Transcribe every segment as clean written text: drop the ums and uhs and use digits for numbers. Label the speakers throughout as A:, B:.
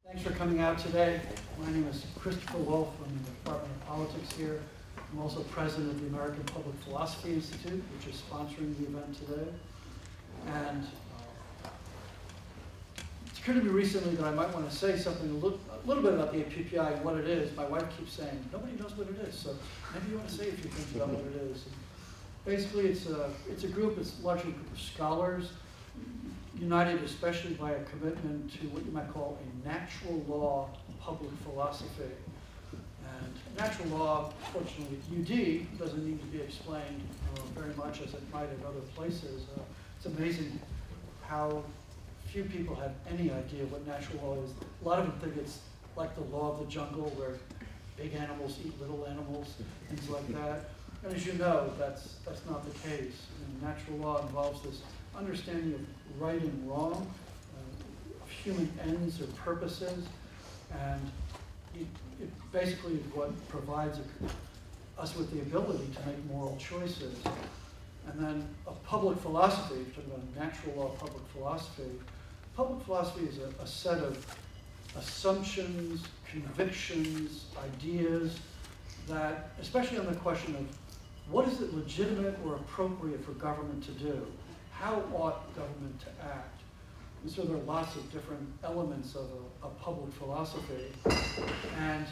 A: Thanks for coming out today. My name is Christopher Wolf from the Department of Politics here. I'm also president of the American Public Philosophy Institute, which is sponsoring the event today. And it's occurred to me recently that I might want to say something a little bit about the APPI and what it is. My wife keeps saying, nobody knows what it is, so maybe you want to say a few things about what it is. And basically, it's a group, it's largely a group of scholars, united especially by a commitment to what you might call a natural law public philosophy. And natural law, fortunately, at UD doesn't need to be explained very much as it might at other places. It's amazing how few people have any idea what natural law is. A lot of them think it's like the law of the jungle where big animals eat little animals, things like that. And as you know, that's not the case. And natural law involves this understanding of right and wrong, of human ends or purposes, and it basically is what provides us with the ability to make moral choices. And then a public philosophy, if you're talking about natural law public philosophy is a set of assumptions, convictions, ideas that, especially on the question of what is it legitimate or appropriate for government to do? How ought government to act? And so there are lots of different elements of a public philosophy. And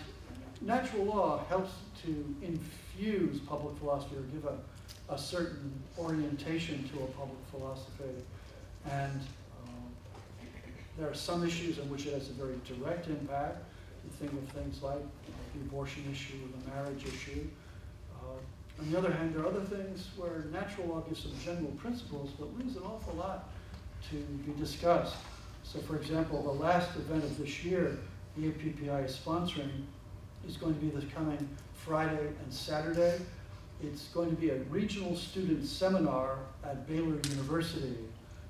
A: natural law helps to infuse public philosophy or give a certain orientation to a public philosophy. And there are some issues in which it has a very direct impact. You think of things like the abortion issue or the marriage issue. On the other hand, there are other things where natural law gives some general principles, but leaves an awful lot to be discussed. So for example, the last event of this year, the APPI is sponsoring, is going to be this coming Friday and Saturday. It's going to be a regional student seminar at Baylor University,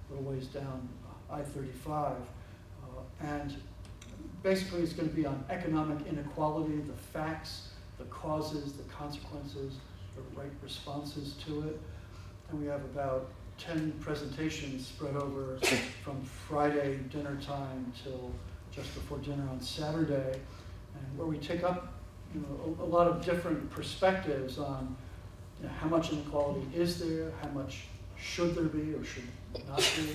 A: a little ways down I-35. And basically it's going to be on economic inequality, the facts, the causes, the consequences, the right responses to it. And we have about 10 presentations spread over from Friday dinner time till just before dinner on Saturday, and where we take up a lot of different perspectives on how much inequality is there, how much should there be or should not be.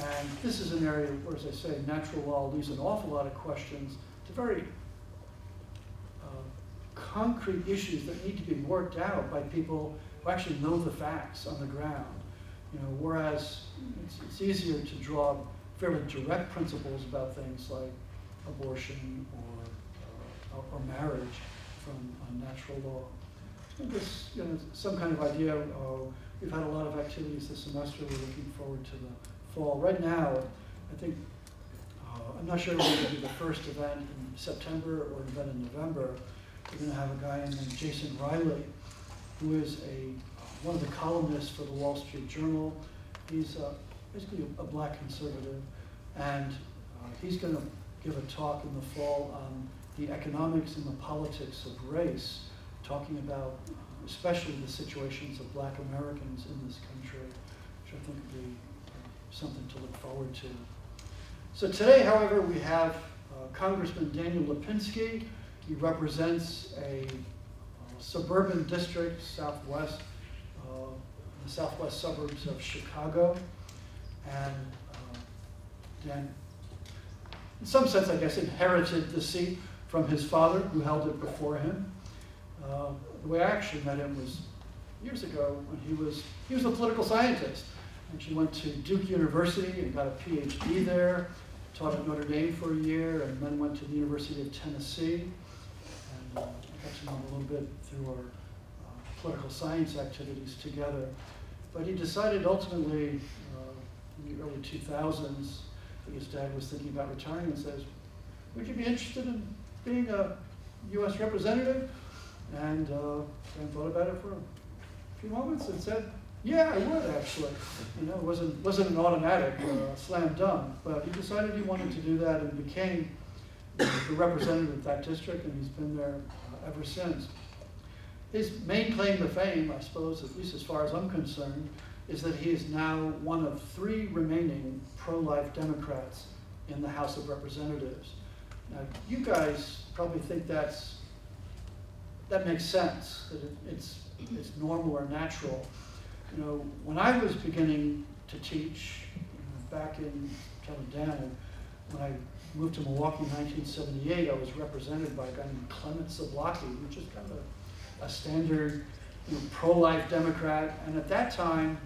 A: And this is an area where, as I say, natural law leaves an awful lot of questions to very concrete issues that need to be worked out by people who actually know the facts on the ground. Whereas it's easier to draw fairly direct principles about things like abortion or marriage from natural law. I think this, some kind of idea. We've had a lot of activities this semester. We're looking forward to the fall. Right now, I think I'm not sure if we're going to do the first event in September or an event in November. We're going to have a guy named Jason Riley, who is one of the columnists for the Wall Street Journal. He's basically a black conservative, and he's going to give a talk in the fall on the economics and the politics of race, talking about especially the situations of black Americans in this country, which I think would be something to look forward to. So today, however, we have Congressman Daniel Lipinski. He represents a suburban district, southwest, the southwest suburbs of Chicago. And Dan, in some sense, I guess, inherited the seat from his father, who held it before him. The way I actually met him was years ago when he was a political scientist. And she went to Duke University and got a PhD there, taught at Notre Dame for a year, and then went to the University of Tennessee. I got to know him a little bit through our political science activities together. But he decided ultimately in the early 2000s, I think his dad was thinking about retiring, and says, would you be interested in being a US representative? And Dan thought about it for a few moments and said, yeah, I would actually. It wasn't an automatic slam dunk, but he decided he wanted to do that and became the representative of that district, and he's been there ever since. His main claim to fame, I suppose, at least as far as I'm concerned, is that he is now one of 3 remaining pro-life Democrats in the House of Representatives. Now, you guys probably think that makes sense, that it's normal or natural. You know, when I was beginning to teach, back in Notre Dame, when I moved to Milwaukee in 1978, I was represented by a guy named Clement Zablocki, which is kind of a standard, pro-life Democrat. And at that time,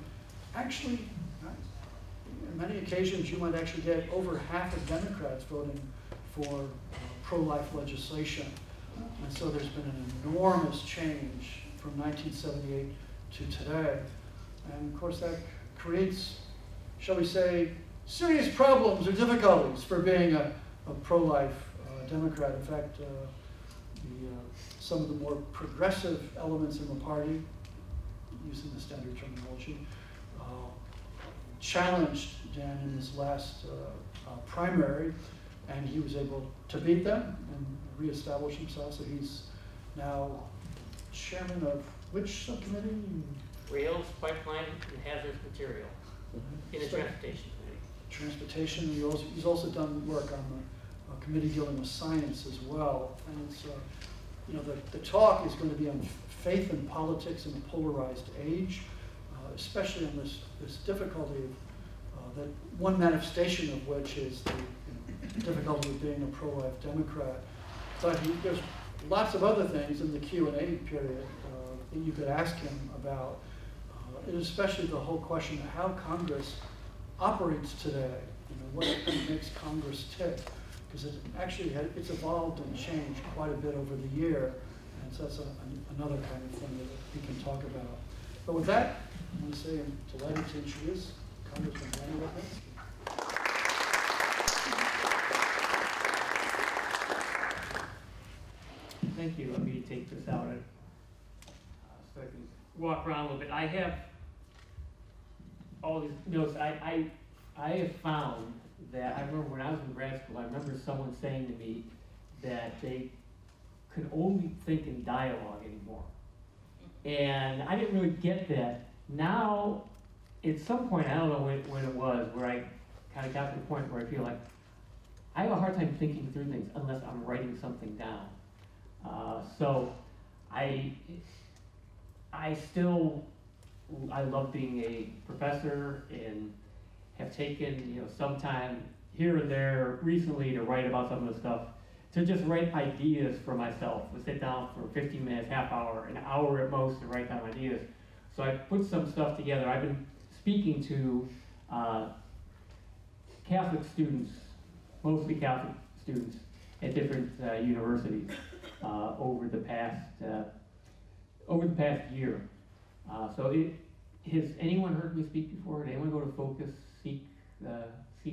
A: actually, on many occasions, you might actually get over half of Democrats voting for pro-life legislation. And so there's been an enormous change from 1978 to today. And of course, that creates, shall we say, serious problems or difficulties for being a pro-life Democrat. In fact, some of the more progressive elements in the party, using the standard terminology, challenged Dan in his last primary, and he was able to beat them and reestablish himself. So he's now chairman of which subcommittee?
B: Rails, pipeline, and hazardous material in the transportation committee.
A: Transportation. He's also done work on the committee dealing with science as well. And it's the talk is going to be on faith and politics in a polarized age, especially on this difficulty of that one manifestation of which is the difficulty of being a pro-life Democrat. But there's lots of other things in the Q&A period that you could ask him about, and especially the whole question of how Congress operates today. What makes Congress tick? Because it's evolved and changed quite a bit over the year, and so that's another kind of thing that we can talk about. But with that, I want to say I'm delighted to introduce Congressman Dan Lipinski.
B: Thank you. Let me take this out so I can walk around a little bit. I have all these notes. I have found that I remember when I was in grad school, I remember someone saying to me that they could only think in dialogue anymore. And I didn't really get that. Now, at some point, I don't know when it was, where I kind of got to the point where I feel like I have a hard time thinking through things unless I'm writing something down. So I love being a professor and have taken some time here and there recently to write about some of the stuff, to just write ideas for myself, to sit down for 15 minutes, half hour, an hour at most to write down ideas. So I put some stuff together. I've been speaking to Catholic students, mostly Catholic students, at different universities over the past year. Has anyone heard me speak before? Did anyone go to Focus Seek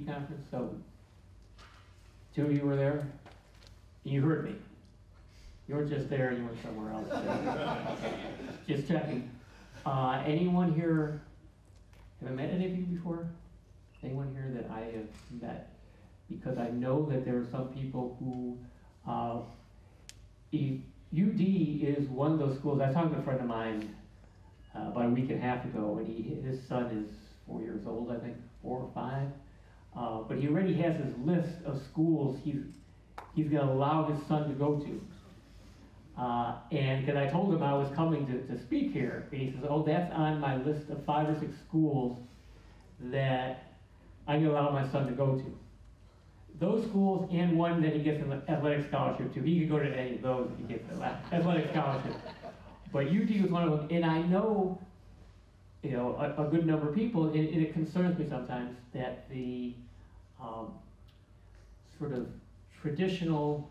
B: conference? So 2 of you were there. You heard me. You weren't just there, you went somewhere else. Just checking. Anyone here, have I met any of you before? Anyone here that I have met? Because I know that there are some people who, UD is one of those schools. I talked to a friend of mine about a week and a half ago, and his son is 4 years old, I think, 4 or 5. But he already has his list of schools he's going to allow his son to go to. And because I told him I was coming to speak here, and he says, oh, that's on my list of 5 or 6 schools that I'm going to allow my son to go to. Those schools and one that he gets an athletic scholarship to. He could go to any of those if he gets an athletic scholarship. But UT was one of them, and I know, a good number of people, and it concerns me sometimes that the sort of traditional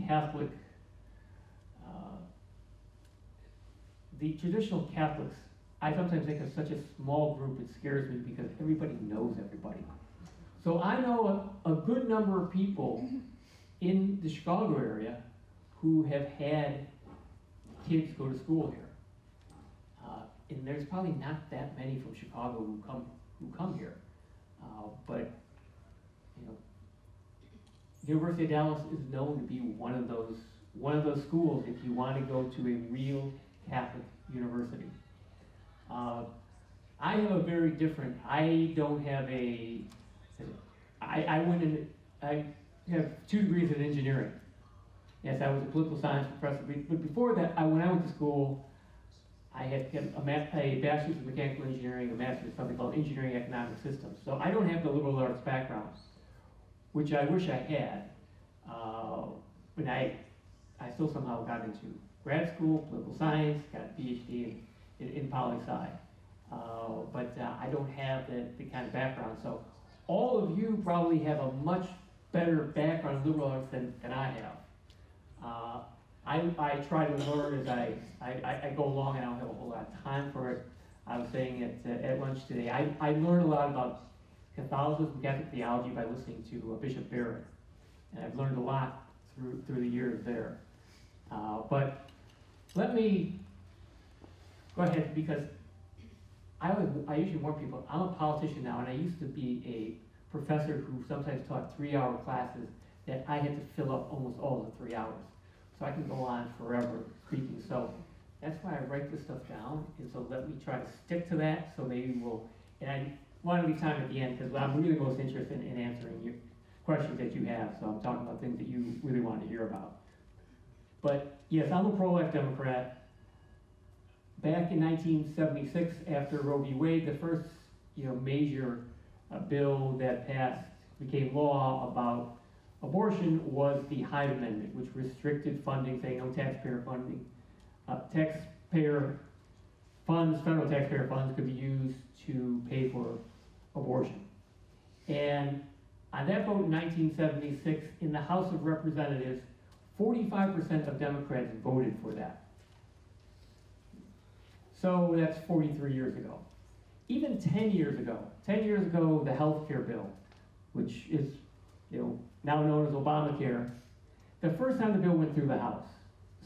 B: Catholic, Catholics, I sometimes think of such a small group, it scares me because everybody knows everybody. So I know a good number of people in the Chicago area who have had kids go to school here. And there's probably not that many from Chicago who come here. But University of Dallas is known to be one of those schools if you want to go to a real Catholic university. I have a very different, I don't have a, I went in, have 2 degrees in engineering. Yes, I was a political science professor, but before that, when I went to school, I had a bachelor's of mechanical engineering, a master's of something called engineering economic systems. So I don't have the liberal arts background, which I wish I had. But I still somehow got into grad school, political science, got a PhD in poli-sci. But I don't have the kind of background. So all of you probably have a much better background in liberal arts than I have. I try to learn as I go along, and I don't have a whole lot of time for it. I was saying at lunch today, I learned a lot about Catholicism, Catholic theology by listening to Bishop Barrett, and I've learned a lot through the years there. But let me go ahead, because I usually warn people, I'm a politician now, and I used to be a professor who sometimes taught 3-hour classes that I had to fill up almost all the 3 hours. So I can go on forever speaking. So that's why I write this stuff down, and so let me try to stick to that, so maybe we'll, and I want to leave time at the end, because I'm really most interested in answering your questions that you have, so I'm talking about things that you really want to hear about. But yes, I'm a pro-life Democrat. Back in 1976, after Roe v. Wade, the first major bill that passed, became law about abortion was the Hyde Amendment, which restricted funding, saying no taxpayer funding. Taxpayer funds, federal taxpayer funds, could be used to pay for abortion. And on that vote in 1976, in the House of Representatives, 45% of Democrats voted for that. So that's 43 years ago. Even 10 years ago, the health care bill, which is now known as Obamacare, the first time the bill went through the House.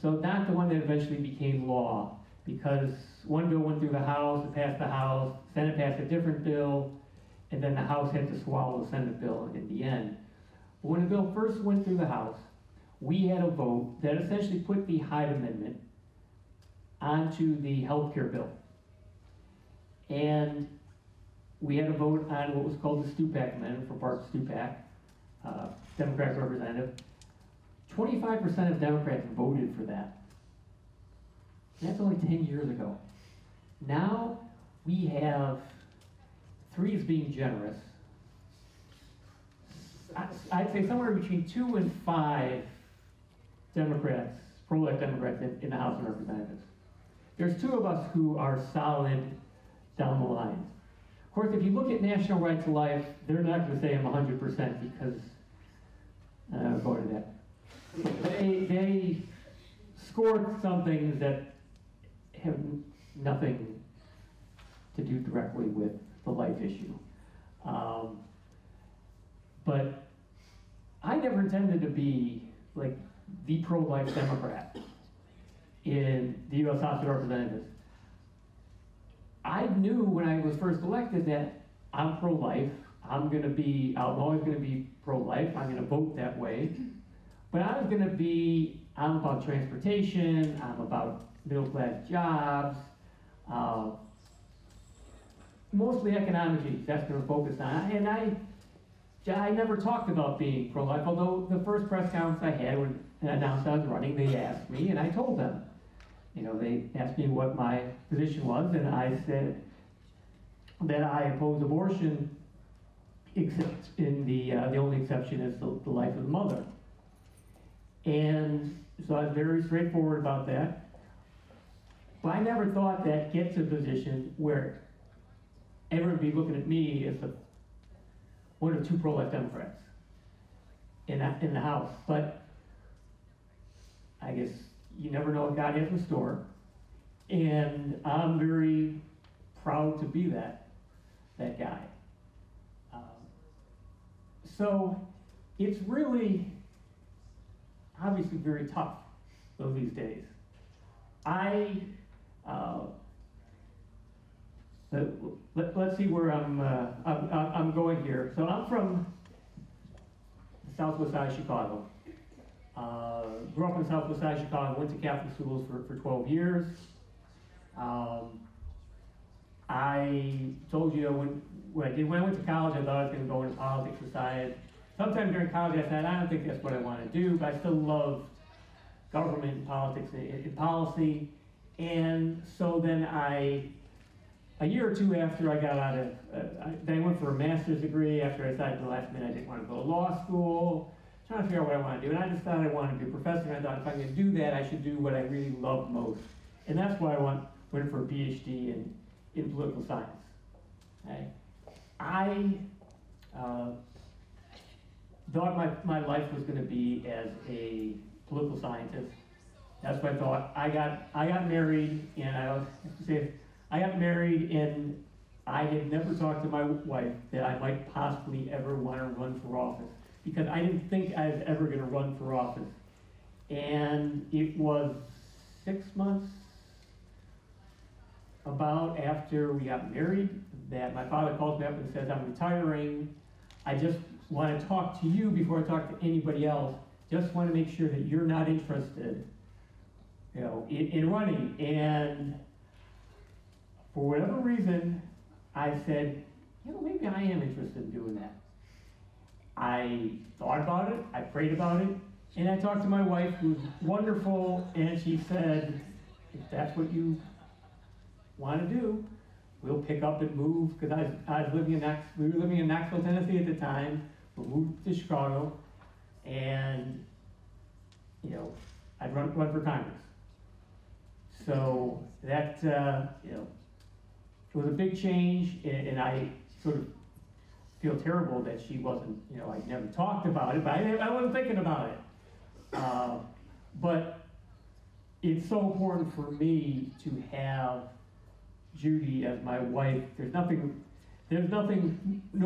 B: So not the one that eventually became law, because one bill went through the House, it passed the House, Senate passed a different bill, and then the House had to swallow the Senate bill in the end. But when the bill first went through the House, we had a vote that essentially put the Hyde Amendment onto the health care bill. And we had a vote on what was called the Stupak Amendment for Bart Stupak, Democratic representative. 25% of Democrats voted for that. And that's only 10 years ago. Now we have, 3 is being generous, I'd say somewhere between 2 and 5 Democrats, pro-life Democrats in the House of Representatives. There's 2 of us who are solid down the line. Of course, if you look at National Right to Life, they're not going to say I'm 100% because, I'll go into that. They scored some things that have nothing to do directly with the life issue. But I never intended to be like the pro-life Democrat in the U.S. House of Representatives. I knew when I was first elected that I'm pro-life. I'm always going to be pro-life. I'm going to vote that way. But I'm about transportation, I'm about middle-class jobs, mostly economic issues, that's going to focus on. And I never talked about being pro-life, although the first press conference I had when I announced I was running, they asked me, and I told them. They asked me what my position was, and I said that I oppose abortion, except in the only exception is the life of the mother. And so I was very straightforward about that. But I never thought that get to a position where everyone would be looking at me as one of 2 pro-life Democrats in the House. But I guess you never know what God has in store. And I'm very proud to be that guy. So it's really obviously very tough these days. Let's see where I'm going here. So I'm from the southwest side of Chicago. Grew up in the southwest side of Chicago, went to Catholic schools for 12 years. I told you when I went to college, I thought I was going to go into politics, decided sometime during college I said, I don't think that's what I want to do, but I still loved government and politics and policy. And so then a year or two after I got out of, then I went for a master's degree after I decided at the last minute I didn't want to go to law school, trying to figure out what I want to do. And I decided I wanted to be a professor, and I thought if I'm going to do that, I should do what I really love most. And that's why I went for a PhD in political science. Okay? I thought my life was going to be as a political scientist. That's what I thought. I got married, and I have to say, I got married, and I had never talked to my wife that I might possibly ever want to run for office, because I didn't think I was ever going to run for office. And it was 6 months about after we got married that my father calls me up and says, I'm retiring. I just want to talk to you before I talk to anybody else. Just want to make sure that you're not interested, in running. And for whatever reason, I said, maybe I am interested in doing that. I thought about it, I prayed about it, and I talked to my wife, who's wonderful, and she said, if that's what you want to do, we'll pick up and move, because I was living we were living in Knoxville, Tennessee at the time. We moved to Chicago, and I'd run for Congress. So that it was a big change, and I sort of feel terrible that she wasn't, I never talked about it, but I wasn't thinking about it. But it's so important for me to have Judy as my wife. No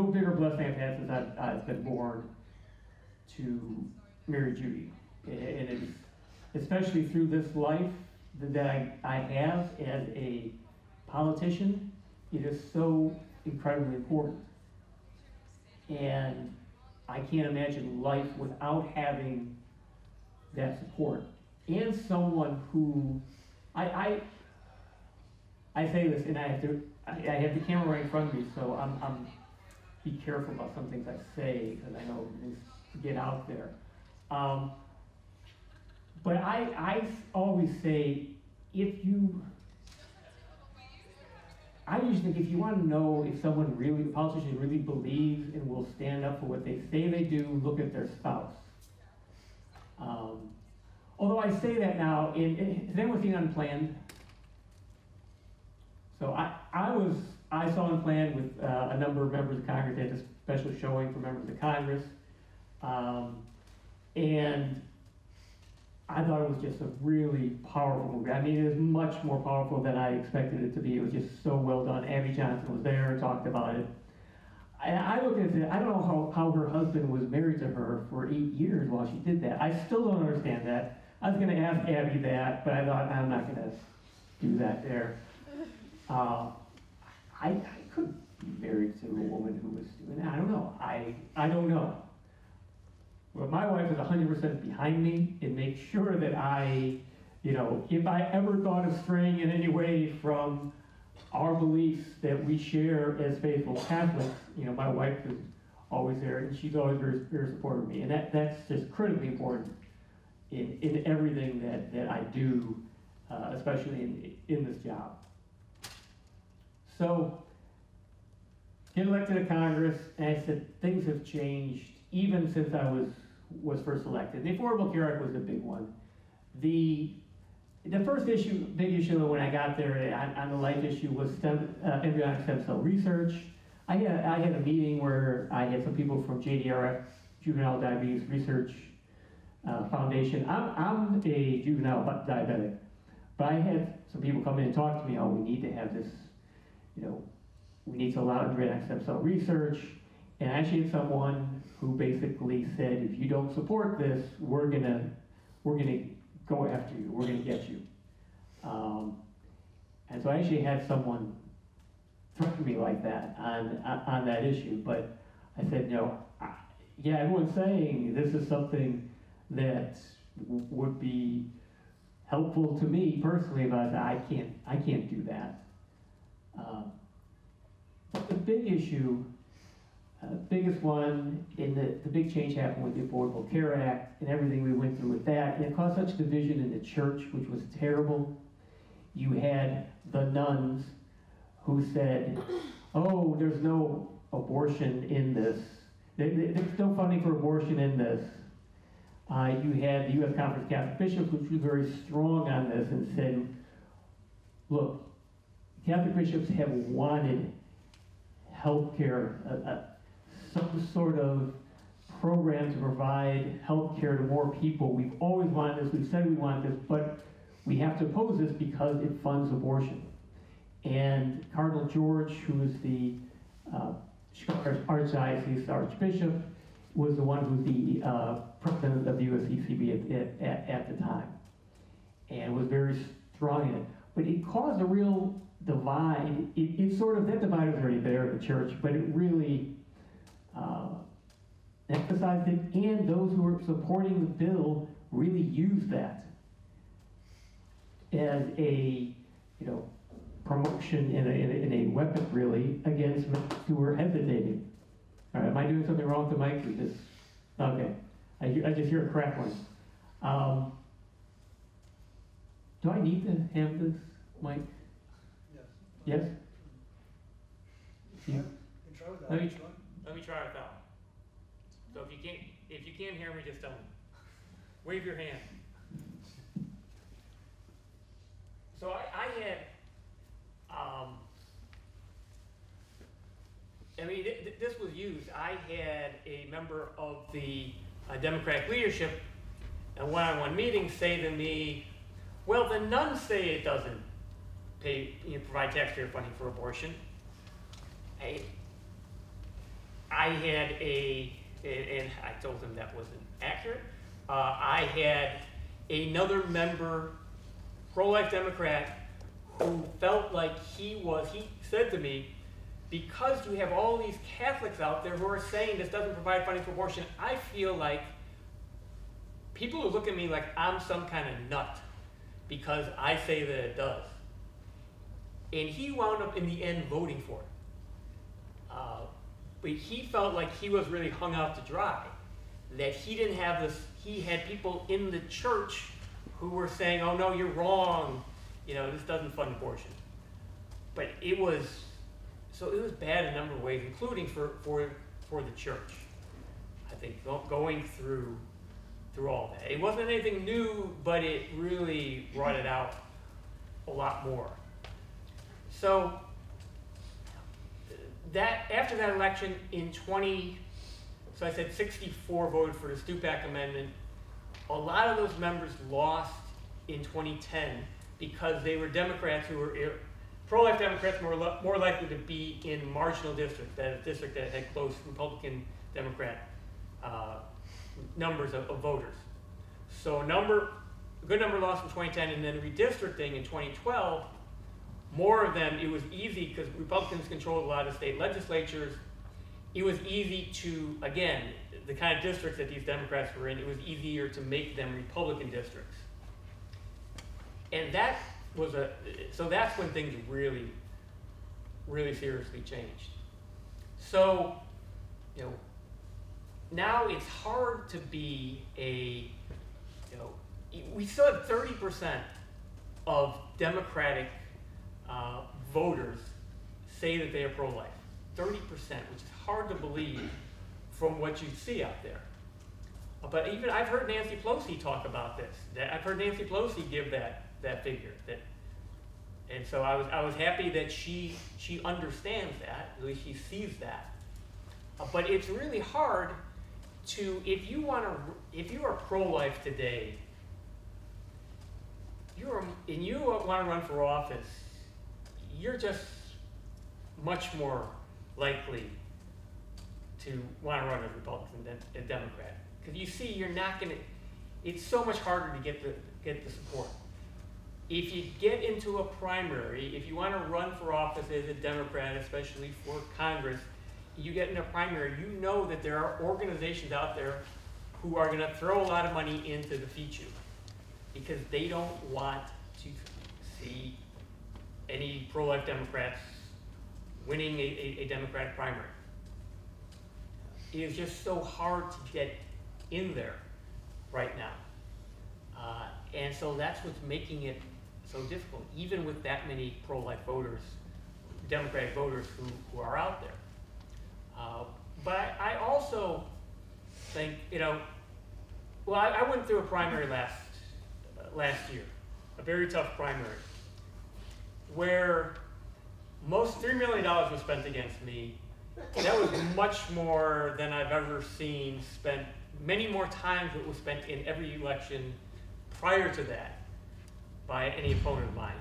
B: bigger blessing I've had since I've been born to marry Judy. And it's, especially through this life that I have as a politician, it is so incredibly important. And I can't imagine life without having that support. And someone who, I say this, and I have the camera right in front of me, so I'm be careful about some things I say, because I know things get out there. But I always say, I usually think if you want to know if a politician really believes and will stand up for what they say they do, look at their spouse. Although I say that now, has anyone seen Unplanned? So I saw Unplanned with a number of members of Congress. They had a special showing for members of Congress. And I thought it was just a really powerful movie. I mean, it was much more powerful than I expected it to be. It was just so well done. Abby Johnson was there and talked about it. I look at it, I don't know how her husband was married to her for 8 years while she did that. I still don't understand that. I was going to ask Abby that, but I thought, I'm not going to do that there. I couldn't be married to a woman who was doing that. I don't know. I don't know. But my wife is 100% behind me and makes sure that if I ever thought of straying in any way from our beliefs that we share as faithful Catholics, my wife is always there, and she's always very, very supportive of me. And that's just critically important in everything that I do, especially in this job. So, get elected to Congress, and I said things have changed even since I was first elected. The Affordable Care Act was the big one. The first big issue when I got there on the life issue was embryonic stem cell research. I had a meeting where I had some people from JDRF, Juvenile Diabetes Research Foundation. I'm a juvenile diabetic, but I had some people come in and talk to me, we need to have this, we need to allow embryonic stem cell research. And I actually had someone who basically said, if you don't support this, we're gonna go after you. We're gonna get you. And so I actually had someone threaten me like that on that issue. But I said, yeah, everyone's saying this is something that would be helpful to me personally, but I can't do that. But the big issue, biggest one, and the big change happened with the Affordable Care Act and everything we went through with that, and it caused such division in the church, which was terrible. You had the nuns who said, oh, there's no abortion in this. There's no funding for abortion in this. You had the U.S. Conference of Catholic Bishops, which was very strong on this and said, look, Catholic bishops have wanted health care, some sort of program to provide health care to more people. We've always wanted this, we've said we want this, but we have to oppose this because it funds abortion. And Cardinal George, who is the Chicago Archdiocese Archbishop, was the one who was the president of the USCCB at the time, and was very strong in it. But it caused a real divide. It sort of, that divide was already there in the church, but it really emphasized it, and those who were supporting the bill really used that as a, promotion in a weapon, really, against men who were hesitating. All right, am I doing something wrong with the mic? Or just, okay, I just hear a crackling. Do I need to have this mic?
A: Yes.
B: Yes?
A: You can try without
B: Let me-
A: it, Sean.
C: Let me try it out. So if you can't hear me, just tell me. Wave your hand. So I had, this was used. I had a member of the Democratic leadership in a one-on-one meeting say to me, well, the nuns say it doesn't provide taxpayer funding for abortion. I had and I told him that wasn't accurate. I had another member, pro-life Democrat, who felt like he said to me, because you have all these Catholics out there who are saying this doesn't provide funding for abortion, I feel like people will look at me like I'm some kind of nut because I say that it does. And he wound up in the end voting for it. But he felt like he was really hung out to dry, that he didn't have this, he had people in the church who were saying, oh no, you're wrong, this doesn't fund abortion. But it was bad in a number of ways, including for the church. I think going through all that. It wasn't anything new, but it really brought it out a lot more. So after that election in so I said 64 voted for the Stupak Amendment. A lot of those members lost in 2010 because they were Democrats who were pro-life Democrats more likely to be in marginal districts, that is, district that had close Republican Democrat numbers of voters. So a good number lost in 2010, and then redistricting in 2012. More of them, it was easy because Republicans controlled a lot of state legislatures. It was easy to, again, the kind of districts that these Democrats were in, it was easier to make them Republican districts. And so that's when things really, really seriously changed. So, now it's hard to be we still have 30% of Democratic voters say that they are pro-life. 30%, which is hard to believe from what you see out there. But even I've heard Nancy Pelosi talk about this. I've heard Nancy Pelosi give that figure. And so I was happy that she understands that, at least she sees that. But it's really hard to, if you are pro-life today, and you want to run for office, you're just much more likely to want to run as a Republican than a Democrat. Because you see, you're not going to, it's so much harder to get the support. If you get into a primary, if you want to run for office as a Democrat, especially for Congress, you get in a primary, you know that there are organizations out there who are going to throw a lot of money in to defeat you because they don't want to see any pro-life Democrats winning a Democratic primary. is just so hard to get in there right now. And so that's what's making it so difficult, even with that many pro-life voters, Democratic voters who are out there. But I also think, well, I went through a primary last year, a very tough primary, where most $3 million was spent against me. That was much more than I've ever seen spent, many more times it was spent in every election prior to that by any opponent of mine.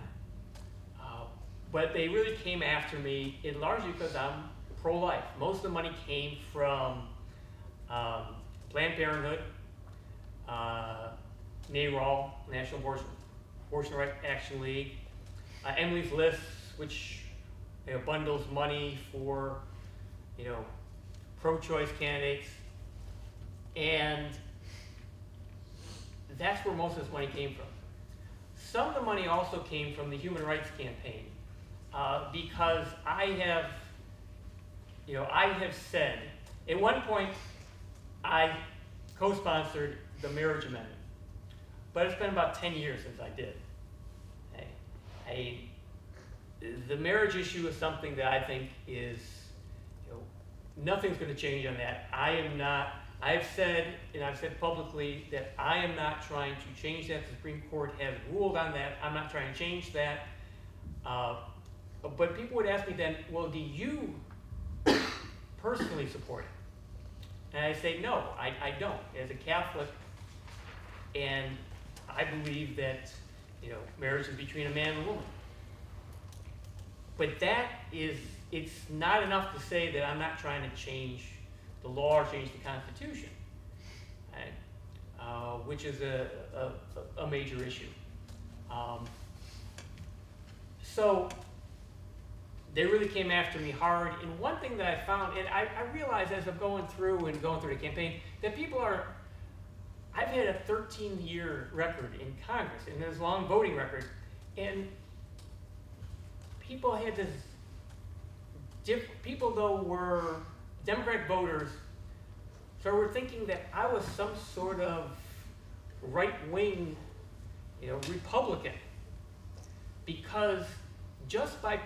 C: But they really came after me, largely because I'm pro-life. Most of the money came from Planned Parenthood, NARAL, National Abortion Rights Action League, Emily's List, which bundles money for pro-choice candidates, and that's where most of this money came from. Some of the money also came from the Human Rights Campaign, because I have said, at one point, I co-sponsored the marriage amendment, but it's been about 10 years since I did. The marriage issue is something that I think is, nothing's going to change on that. I've said, and I've said publicly, that I am not trying to change that. The Supreme Court has ruled on that. I'm not trying to change that. But people would ask me then, well, do you personally support it? And I say, no, I don't. As a Catholic, and I believe that, marriage is between a man and a woman. But it's not enough to say that I'm not trying to change the law or change the Constitution, right? Which is a major issue. So they really came after me hard. And one thing that I found, and I realized as I'm going through the campaign, that I've had a 13-year record in Congress, and there's a long voting record, and people had this, people though were Democratic voters, so were thinking that I was some sort of right-wing, Republican, because just by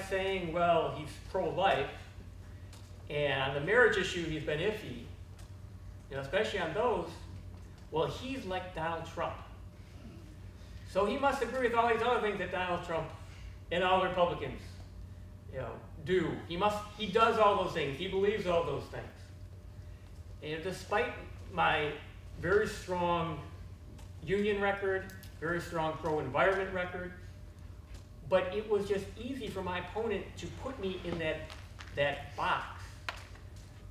C: saying, well, he's pro-life, and on the marriage issue he's been iffy, especially on those, well, he's like Donald Trump. So he must agree with all these other things that Donald Trump and all the Republicans, do. He does all those things. He believes all those things. And despite my very strong union record, very strong pro-environment record, but it was just easy for my opponent to put me in that box,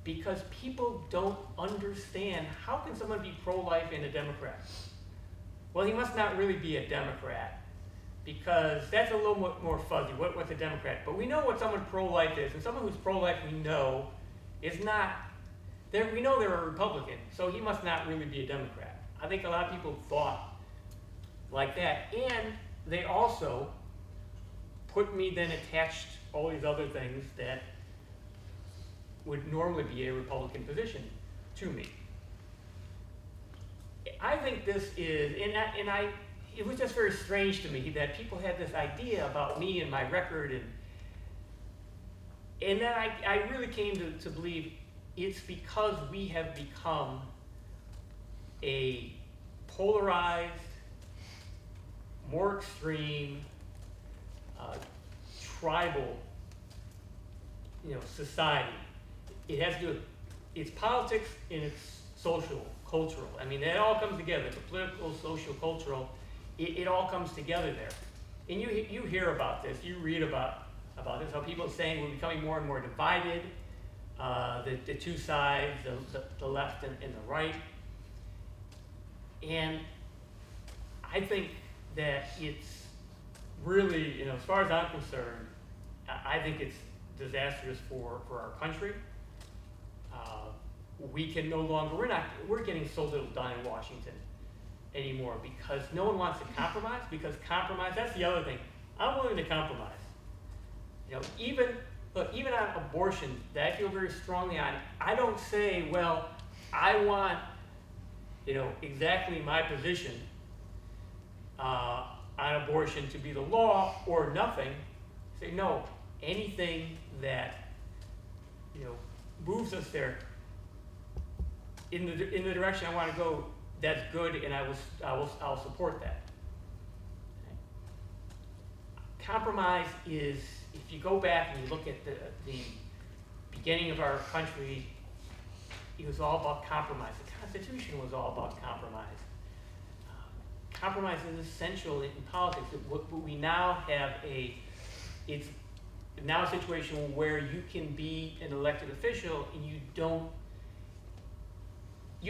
C: because people don't understand, how can someone be pro-life and a Democrat? Well, he must not really be a Democrat, because that's a little more fuzzy. What's a Democrat? But we know what someone pro-life is, and someone who's pro-life we know is not, we know they're a Republican, so he must not really be a Democrat. I think a lot of people thought like that, and they also put me then attached all these other things that would normally be a Republican position to me. I think this is, it was just very strange to me that people had this idea about me and my record, and then I really came to believe it's because we have become a polarized, more extreme, tribal, society. It has to do with its politics and its social, cultural. I mean, it all comes together. The political, social, cultural, it all comes together there. And you hear about this, you read about this, how people are saying we're becoming more and more divided, the two sides, the left and the right. And I think that it's really, as far as I'm concerned, I think it's disastrous for our country. We can no longer, we're getting so little done in Washington anymore because no one wants to compromise, because compromise, that's the other thing. I'm willing to compromise. Even look, even on abortion, that I feel very strongly on, I don't say, well, I want, exactly my position on abortion to be the law or nothing. Say, no, anything that, moves us there in the direction I want to go, that's good, and I'll support that. Compromise is, if you go back and you look at the beginning of our country, it was all about compromise. The Constitution was all about compromise. Compromise is essential in politics. But we now have it's now a situation where you can be an elected official and you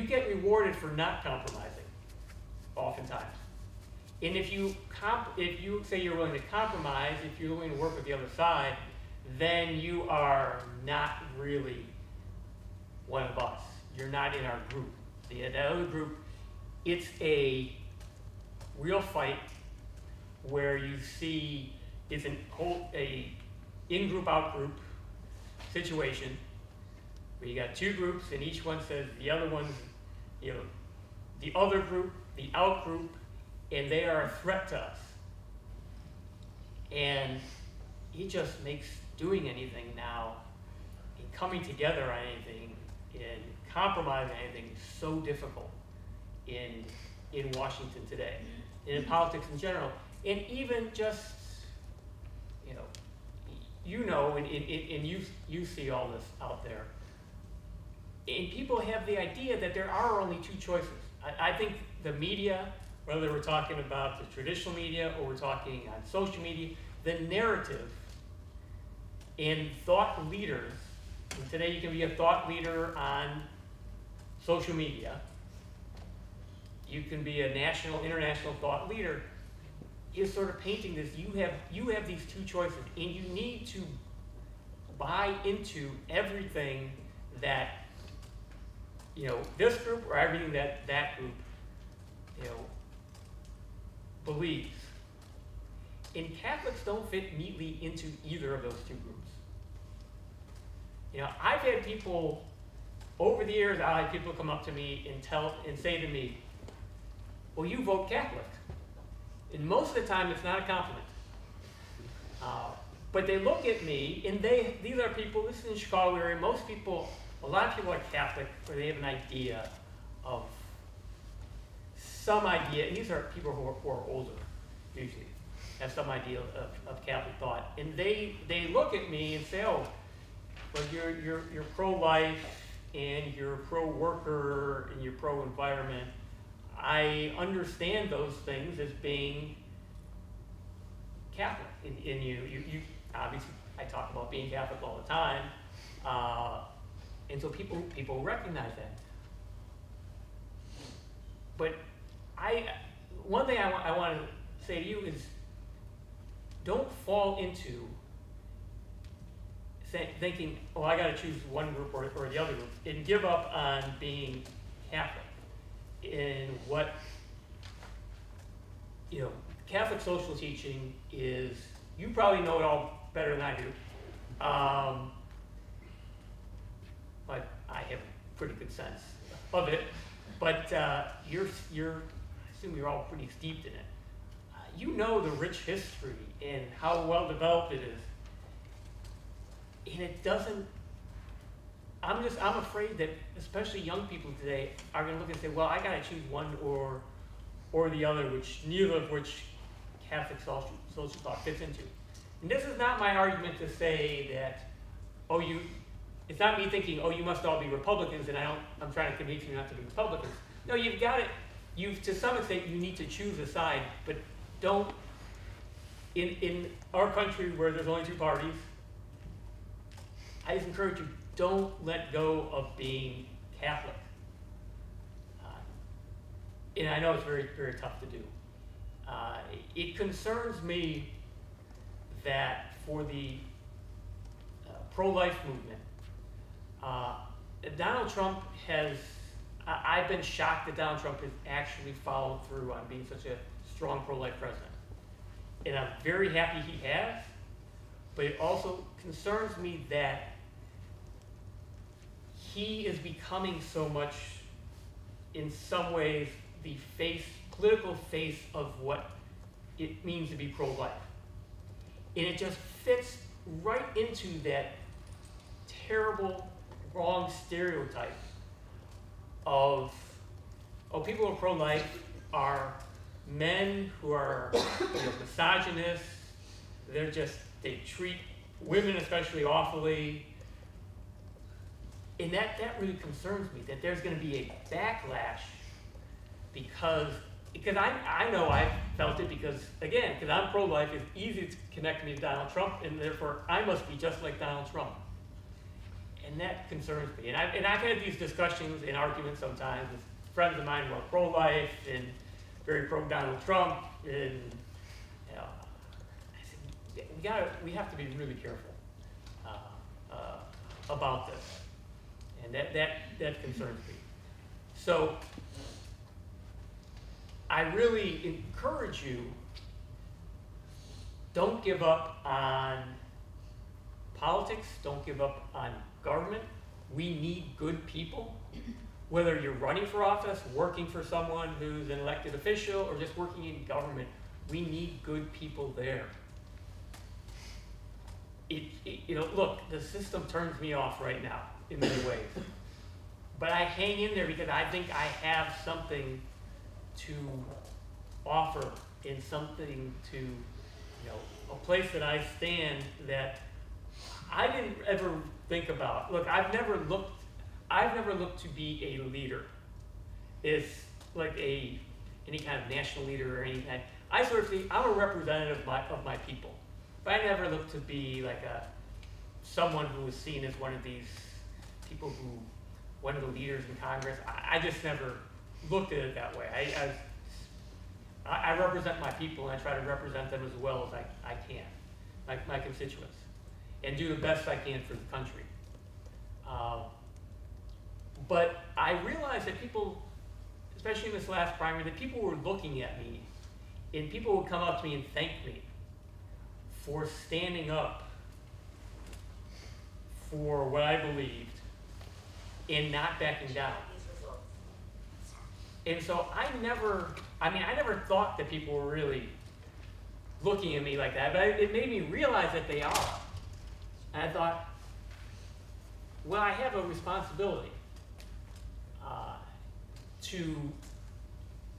C: get rewarded for not compromising, oftentimes. And if you say you're willing to compromise, if you're willing to work with the other side, then you are not really one of us. You're not in our group. The other group, it's a real fight where you see it's a in-group, out-group situation where you got two groups and each one says the other one's, the other group, the out group, and they are a threat to us. And it just makes doing anything now, and coming together on anything, and compromising anything so difficult in Washington today, and in politics in general, and even just, and you see all this out there. And people have the idea that there are only two choices. I think the media, whether we're talking about the traditional media or we're talking on social media, the narrative and thought leaders, and today you can be a thought leader on social media, you can be a national, international thought leader, is sort of painting this, you have these two choices, and you need to buy into everything that this group or everything that group believes. And Catholics don't fit neatly into either of those two groups. I've had people over the years, I had people come up to me and say to me, well, you vote Catholic. And most of the time it's not a compliment. But they look at me, and these are people, this is in the Chicago area, a lot of people are Catholic, or they have an idea of some idea, and these are people who are older, usually, have some idea of Catholic thought. And they look at me and say, oh, well, you're pro-life, and you're pro-worker, and you're pro-environment. I understand those things as being Catholic. And you obviously, I talk about being Catholic all the time. And so people recognize that. But one thing I want to say to you is, don't fall into thinking, oh, I got to choose one group or the other group, and give up on being Catholic. And what Catholic social teaching is, you probably know it all better than I do. But I have a pretty good sense of it. But I assume you're all pretty steeped in it. You know the rich history and how well developed it is. And it doesn't, I'm afraid that especially young people today are going to look and say, well, I got to choose one or the other, neither of which Catholic social thought fits into. And this is not my argument to say that, it's not me thinking, oh, you must all be Republicans, and I'm trying to convince you not to be Republicans. No, you've got it. To some extent, you need to choose a side, but don't, in our country where there's only two parties, I just encourage you, don't let go of being Catholic. And I know it's very, very tough to do. It concerns me that for the pro-life movement, Donald Trump I've been shocked that Donald Trump has actually followed through on being such a strong pro-life president. And I'm very happy he has, but it also concerns me that he is becoming so much, in some ways, the political face of what it means to be pro-life. And it just fits right into that terrible, wrong stereotype of, oh, people who are pro-life are men who are misogynists. They treat women especially awfully. And that really concerns me, that there's going to be a backlash because I know I've felt it because I'm pro-life. It's easy to connect me to Donald Trump, and therefore I must be just like Donald Trump. And that concerns me. And I've had these discussions and arguments sometimes with friends of mine who are pro-life and very pro-Donald Trump, and I said, we have to be really careful about this. And that concerns me. So I really encourage you, don't give up on politics, don't give up on government. We need good people. Whether you're running for office, working for someone who's an elected official, or just working in government, we need good people there. Look, the system turns me off right now in many ways. But I hang in there because I think I have something to offer, and something to, a place that I stand that I didn't ever think about. Look, I've never looked to be a leader. It's like any kind of national leader or any kind. I sort of think I'm a representative of my people. But I never looked to be like someone who was seen as one of these people one of the leaders in Congress. I just never looked at it that way. I represent my people, and I try to represent them as well as I can, my constituents, and do the best I can for the country. But I realized that people, especially in this last primary, that people were looking at me, and people would come up to me and thank me for standing up for what I believed and not backing down. And so I never thought that people were really looking at me like that, but it made me realize that they are. And I thought, well, I have a responsibility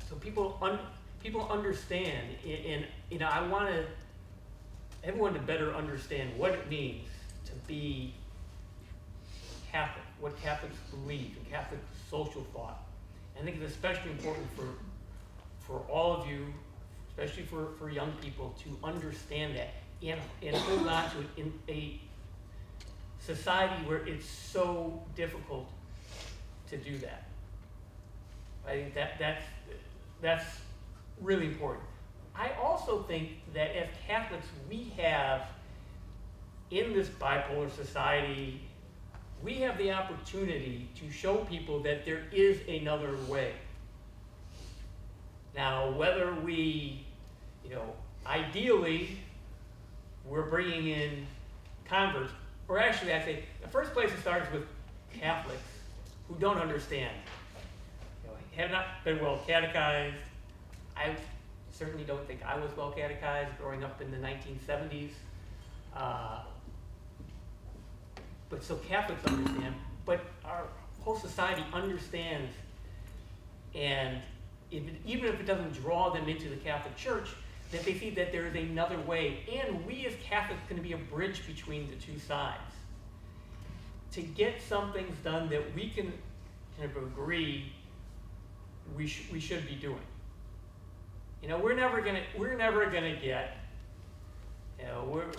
C: so people understand, and I want everyone to better understand what it means to be Catholic, what Catholics believe, and Catholic social thought. I think it's especially important for all of you, especially for young people, to understand that and hold on to it in a society where it's so difficult to do that. I think that's really important. I also think that as Catholics, we have, in this bipolar society, we have the opportunity to show people that there is another way. Now, whether we, ideally, we're bringing in converts, or actually, I say, the first place it starts with Catholics who don't understand, have not been well catechized. I certainly don't think I was well catechized growing up in the 1970s. But so Catholics understand, but our whole society understands, and even if it doesn't draw them into the Catholic Church, that they see that there is another way, and we as Catholics can be a bridge between the two sides to get some things done that we can kind of agree we should be doing. We're never gonna get, we're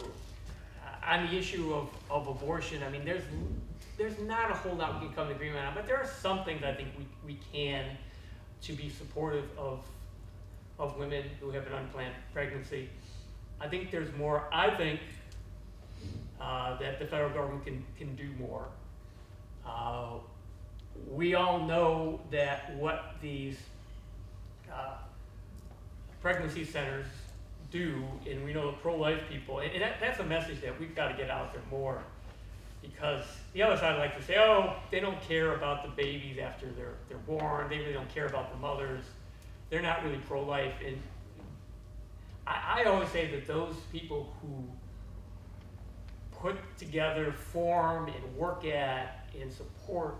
C: on the issue of abortion. I mean, there's not a whole lot we can come to agreement on, but there are some things I think we can to be supportive of women who have an unplanned pregnancy. I think there's more. I think that the federal government can do more. We all know that what these pregnancy centers do, and we know the pro-life people, and that's a message that we've got to get out there more, because the other side likes to say, oh, they don't care about the babies after they're born, they really don't care about the mothers, they're not really pro-life. And I always say that those people who put together, form, and work at, and support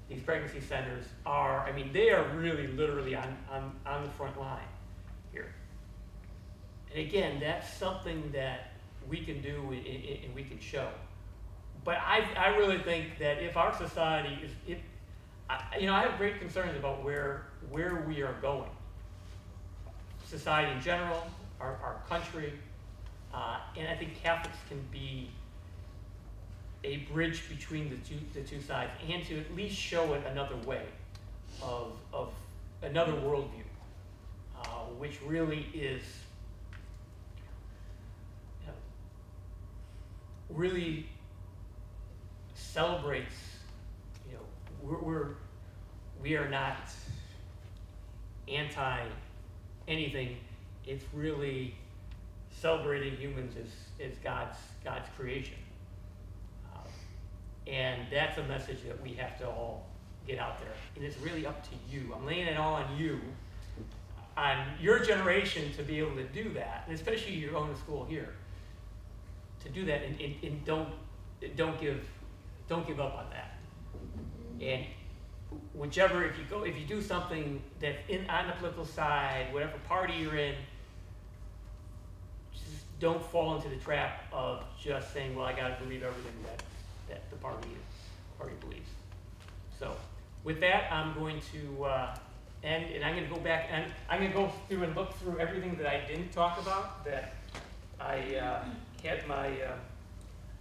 C: these pregnancy centers are, I mean, they are really literally on the front line here. And again, that's something that we can do and we can show. But I really think that if our society is, I have great concerns about where we are going. Society in general, our country, and I think Catholics can be a bridge between the two sides, and to at least show it another way of another worldview, which really is really celebrates. We are not anti anything. It's really celebrating humans as God's creation. And that's a message that we have to all get out there. And it's really up to you. I'm laying it all on you, on your generation, to be able to do that, and especially you're going to school here, to do that, and don't give up on that. And whichever, if you do something that's on the political side, whatever party you're in, just don't fall into the trap of just saying, well, I got to believe everything that the party believes. So with that, I'm going to end, and I'm going to go back, and I'm going to go through and look through everything that I didn't talk about, that I had my,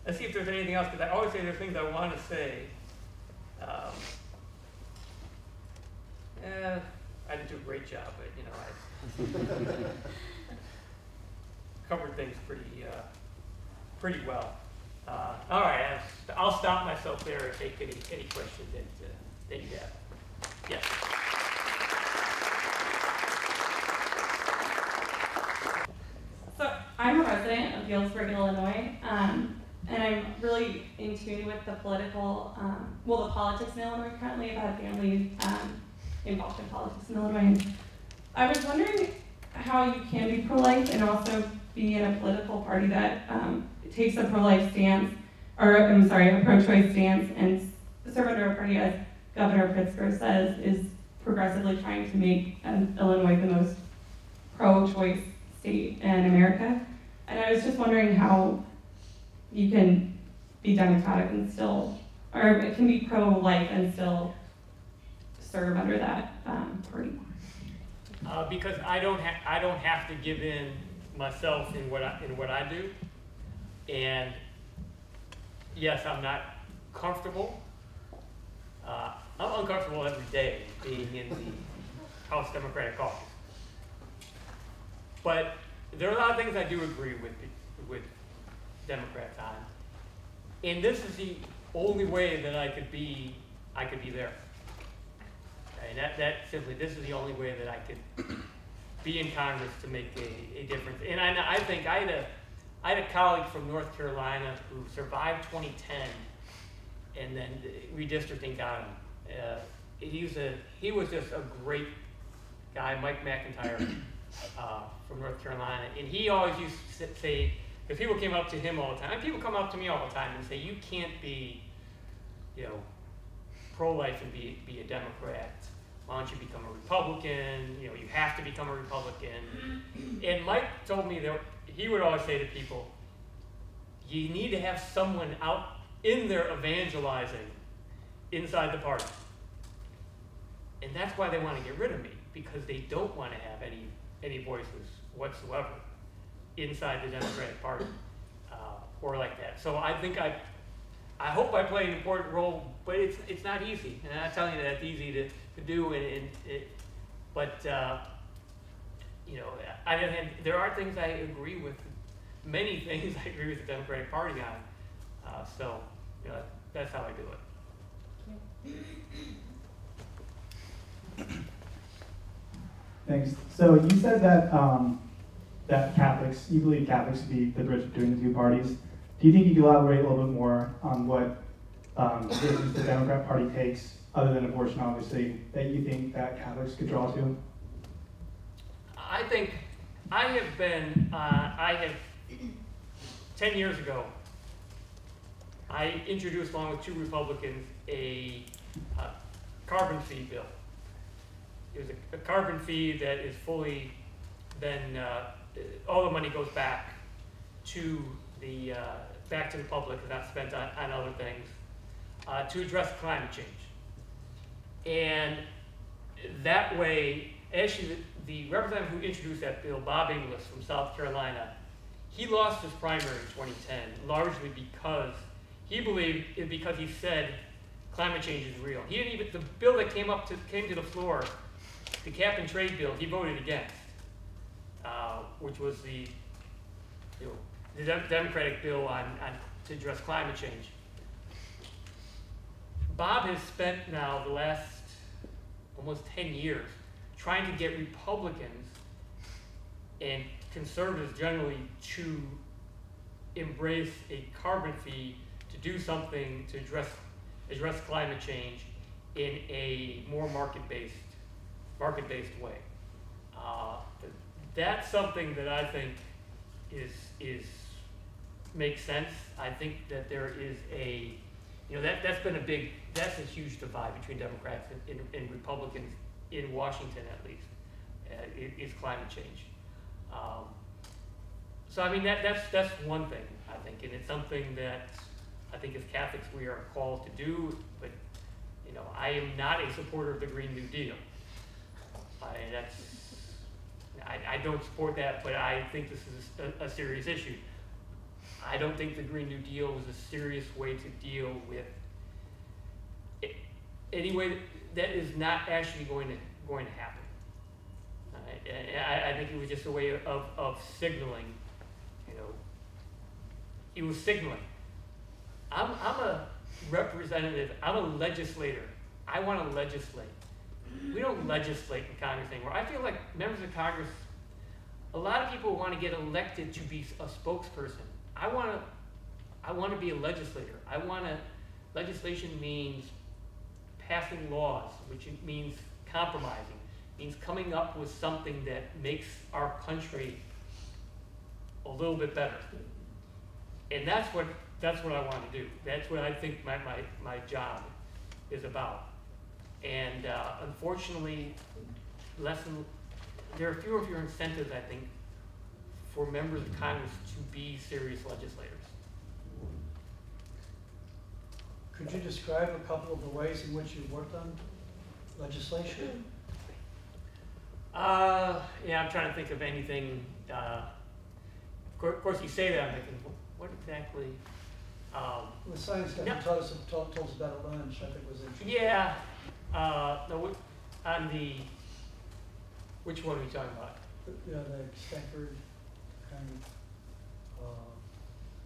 C: let's see if there's anything else, because I always say there's things I want to say. I didn't do a great job, but I covered things pretty well. All right, I'll stop myself there and take any questions that you have. Yes.
D: So I'm a resident of Galesburg, Illinois, and I'm really in tune with the political, the politics in Illinois currently. I've had family involved in politics in Illinois. And I was wondering how you can be pro-life and also be in a political party that takes a pro-life stance, a pro-choice stance, and serve under a party, as Governor Pritzker says, is progressively trying to make Illinois the most pro-choice state in America. And I was just wondering how you can be democratic and still, or it can be pro-life and still serve under that party.
C: Because I don't have to give in myself in what I do, and yes, I'm not comfortable. I'm uncomfortable every day being in the House Democratic Caucus, but there are a lot of things I do agree with Democrats on, and this is the only way that I could be there. And that simply, this is the only way that I could be in Congress to make a difference. And I think I had a colleague from North Carolina who survived 2010, and then redistricting got him. He was just a great guy, Mike McIntyre, from North Carolina, and he always used to say, because people came up to him all the time, and people come up to me all the time and say, you can't be, pro-life and be a Democrat. Why don't you become a Republican? You have to become a Republican. And Mike told me that he would always say to people, you need to have someone out in there evangelizing inside the party. And that's why they want to get rid of me, because they don't want to have any voices whatsoever inside the Democratic Party or like that. So I think I hope I play an important role, but it's not easy. And I'm not telling you that it's easy to do. But on the other hand, there are things I agree with. Many things I agree with the Democratic Party on. So that's how I do it.
E: Thanks. So you said that that you believe Catholics would be the bridge between the two parties. Do you think you could elaborate a little bit more on what positions the Democrat Party takes, other than abortion, obviously, that you think that Catholics could draw to?
C: I think I have 10 years ago, I introduced, along with 2 Republicans, a carbon fee bill. It was a carbon fee that is fully, then all the money goes back to the public and not spent on other things, to address climate change. And that way, actually, the representative who introduced that bill, Bob Inglis from South Carolina, he lost his primary in 2010, largely because he believed, because he said climate change is real. He didn't even, the bill that came to the floor, the cap and trade bill, he voted against, which was the Democratic bill to address climate change. Bob has spent now the last almost 10 years trying to get Republicans and conservatives generally to embrace a carbon fee to do something to address climate change in a more market-based way. That's something that I think makes sense. I think that there is that's a huge divide between Democrats and Republicans in Washington, at least, is climate change. So I mean that's one thing, I think, and it's something that I think as Catholics we are called to do. But I am not a supporter of the Green New Deal. I don't support that, but I think this is a serious issue. I don't think the Green New Deal was a serious way to deal with any way that is not actually going to happen. I think it was just a way of signaling. It was signaling. I'm a representative. I'm a legislator. I want to legislate. We don't legislate in Congress anymore. I feel like members of Congress, a lot of people want to get elected to be a spokesperson. I want to be a legislator. Legislation means passing laws, which means compromising, means coming up with something that makes our country a little bit better. And that's what I want to do. That's what I think my job is about. And unfortunately, there are fewer incentives, I think, for members of Congress to be serious legislators.
A: Could you describe a couple of the ways in which you worked on legislation?
C: Yeah, I'm trying to think of anything. Of course, you say that, I'm thinking, what exactly?
A: The science guy who told us about at lunch, I think was interesting.
C: Yeah. No, on the, which one are we talking about?
A: The Stanford kind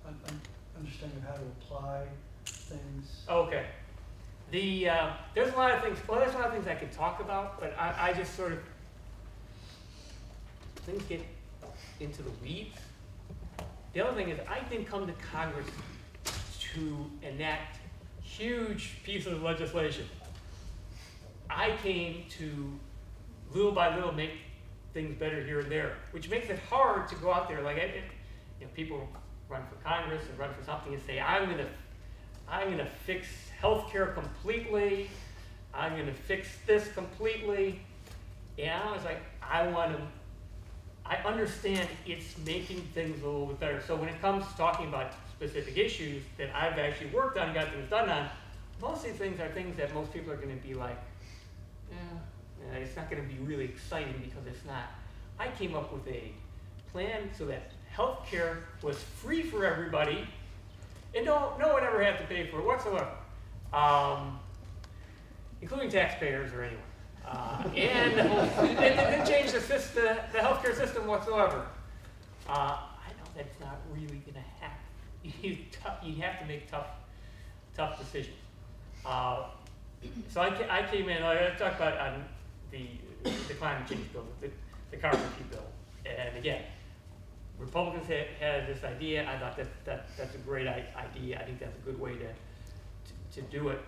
A: of understanding of how to apply things.
C: Okay. There's a lot of things. Well, there's a lot of things I could talk about, but I just sort of, things get into the weeds. The other thing is, I didn't come to Congress to enact huge pieces of legislation. I came to, little by little, make things better here and there, which makes it hard to go out there. Like, people run for Congress and run for something and say, I'm gonna fix healthcare completely. I'm gonna fix this completely. And I was like, I understand it's making things a little bit better. So when it comes to talking about specific issues that I've actually worked on and got things done on, most of these things are things that most people are going to be like, yeah, it's not going to be really exciting because it's not. I came up with a plan so that healthcare was free for everybody, and no one ever had to pay for it whatsoever, including taxpayers or anyone. And it didn't change the healthcare system whatsoever. I know that's not really going to happen. You have to make tough decisions. So I came in. I talked about the climate change bill, the carbon fee bill, and again, Republicans had this idea. I thought that's a great idea. I think that's a good way to do it.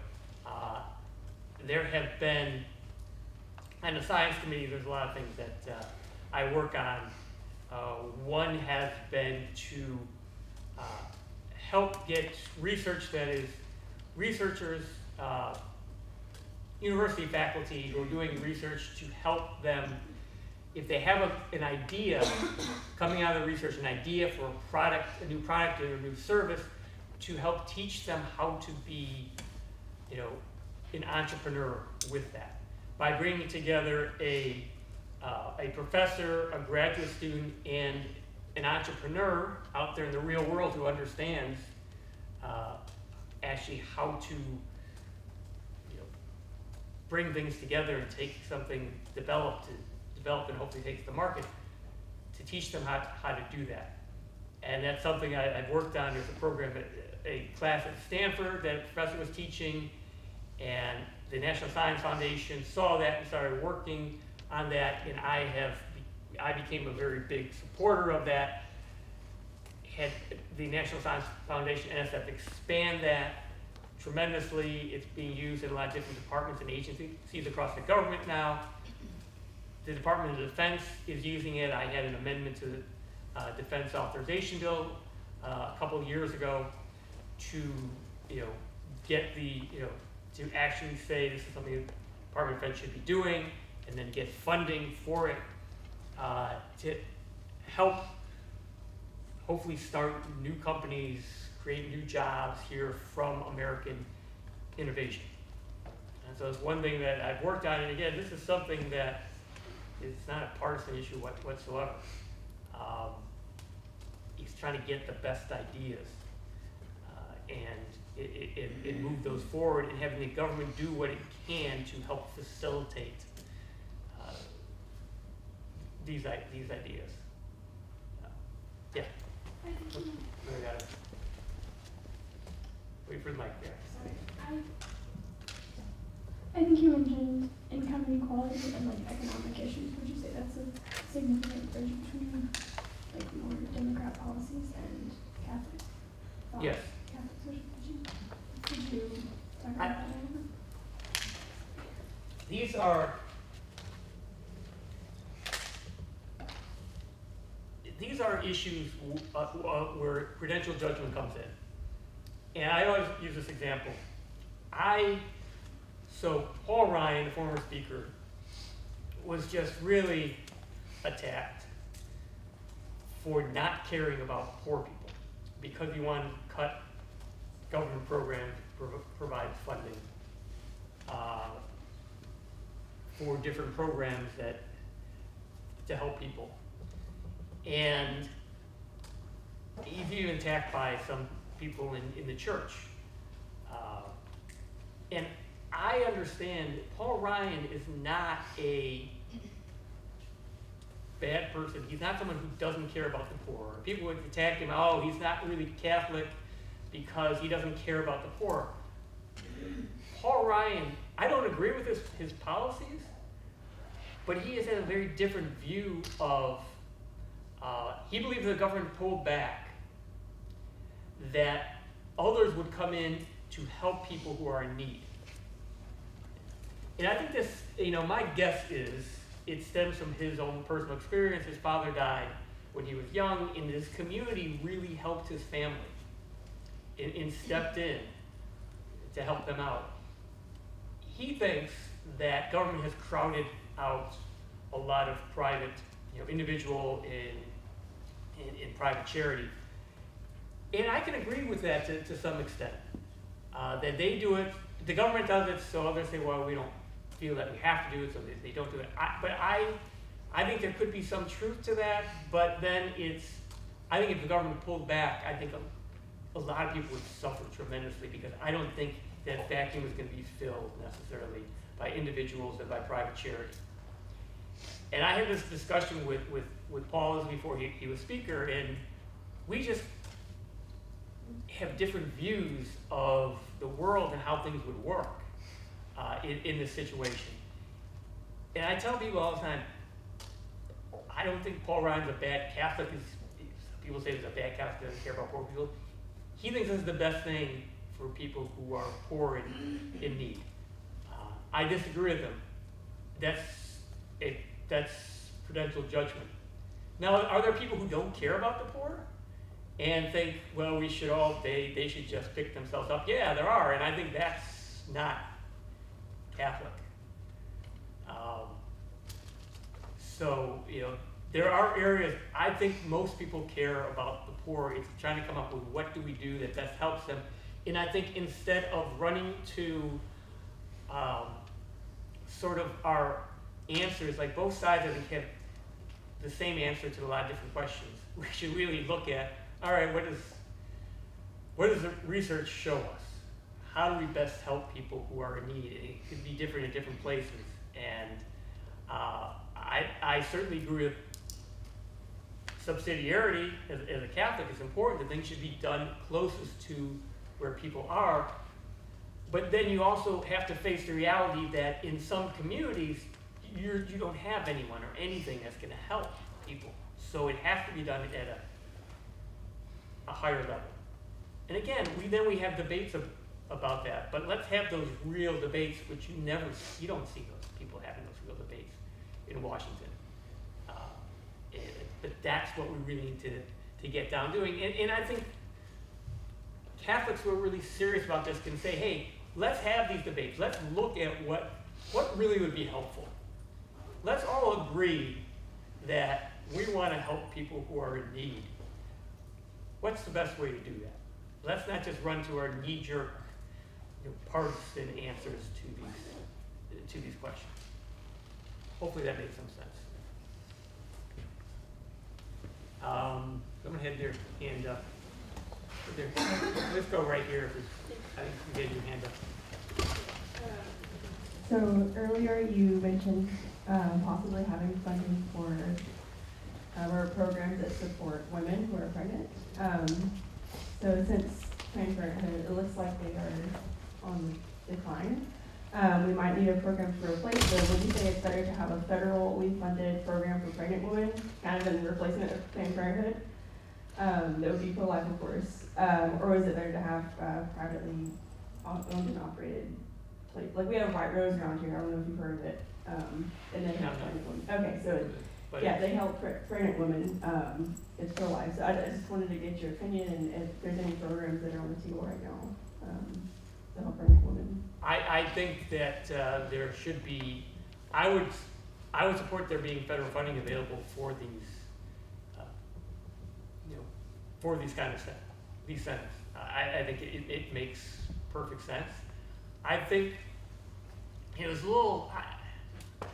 C: There have been, on the science committee, there's a lot of things that I work on. One has been to help get research that is researchers, university faculty who are doing research, to help them, if they have an idea coming out of the research, an idea for a product, a new product or a new service, to help teach them how to be, an entrepreneur with that, by bringing together a professor, a graduate student, and an entrepreneur out there in the real world who understands actually how to bring things together and take something develop and hopefully take to the market, to teach them how to do that. And that's something I've worked on. There's a program, a class at Stanford that a professor was teaching, and the National Science Foundation saw that and started working on that, and I became a very big supporter of that. Had the National Science Foundation, NSF, expand that tremendously. It's being used in a lot of different departments and agencies across the government now. The Department of Defense is using it. I had an amendment to the Defense Authorization Bill a couple of years ago to get the to actually say this is something the Department of Defense should be doing, and then get funding for it to help hopefully start new companies, create new jobs here from American innovation. And so it's one thing that I've worked on, and again, this is something that is not a partisan issue whatsoever. He's trying to get the best ideas and move those forward, and having the government do what it can to help facilitate these ideas. Yeah. I got it. Wait for the mic there.
F: Sorry. I think you mentioned income inequality and economic issues. Would you say that's a significant bridge between more Democrat policies and Catholic thought?
C: Yes.
F: Catholic social teaching? Could you talk about that?
C: These are issues where prudential judgment comes in. And I always use this example. So Paul Ryan, the former speaker, was just really attacked for not caring about poor people because he wanted to cut government programs to provide funding for different programs to help people. And he's even attacked by some people in the church. And I understand that Paul Ryan is not a bad person. He's not someone who doesn't care about the poor. People would attack him, oh, he's not really Catholic because he doesn't care about the poor. Paul Ryan, I don't agree with his policies, but he has had a very different view of, he believes the government pulled back, that others would come in to help people who are in need. And I think this, my guess is it stems from his own personal experience. His father died when he was young, and his community really helped his family and stepped in to help them out. He thinks that government has crowded out a lot of private, individual in private charity. And I can agree with that to some extent. That they do it, the government does it, so others say, well, we don't feel that we have to do it, so they don't do it. But I think there could be some truth to that, but then I think if the government pulled back, I think a lot of people would suffer tremendously, because I don't think that vacuum is going to be filled necessarily by individuals and by private charity. And I had this discussion with Paul before he was speaker, and we just have different views of the world and how things would work in this situation. And I tell people all the time, I don't think Paul Ryan's a bad Catholic. He's people say there's a bad Catholic that doesn't care about poor people. He thinks this is the best thing for people who are poor and in need. I disagree with him. That's prudential judgment. Now, are there people who don't care about the poor and think, well, we should all, they should just pick themselves up? Yeah, there are, and I think that's not Catholic. So, you know, there are areas, I think most people care about the poor. It's trying to come up with what do we do that best helps them. And I think instead of running to sort of our answers, like both sides I think have the same answer to a lot of different questions. We should really look at, all right, what does the research show us? How do we best help people who are in need? And it could be different in different places. And I certainly agree with subsidiarity as a Catholic. It's important that things should be done closest to where people are. But then you also have to face the reality that in some communities, you don't have anyone or anything that's going to help people. So it has to be done at a higher level. And again, we have debates about that. But let's have those real debates, which you don't see those people having those real debates in Washington. But that's what we really need to get down doing. And I think Catholics who are really serious about this can say, hey, let's have these debates. Let's look at what really would be helpful. Let's all agree that we want to help people who are in need. What's the best way to do that? Let's not just run to our knee-jerk, partisan answers to these questions. Hopefully that makes some sense. Someone had their hand up. Let's go right here. I think you get your hand up.
G: So earlier you mentioned possibly having funding for or programs that support women who are pregnant. So since Planned Parenthood, it looks like they are on decline. We might need a program to replace them. Would you say it's better to have a federally funded program for pregnant women, kind of in replacement of Planned Parenthood? That would be pro-life, of course. Or is it better to have privately owned and operated? Like we have White Rose around here. I don't know if you've heard of it. And they help pregnant women. Okay, so yeah, they help pregnant women. It's pro-life. So I just wanted to get your opinion and if there's any programs that are on the table right now to help pregnant women.
C: I think that there should be. I would support there being federal funding available for these, for these kind of these centers. I think it makes perfect sense. I think there's a little.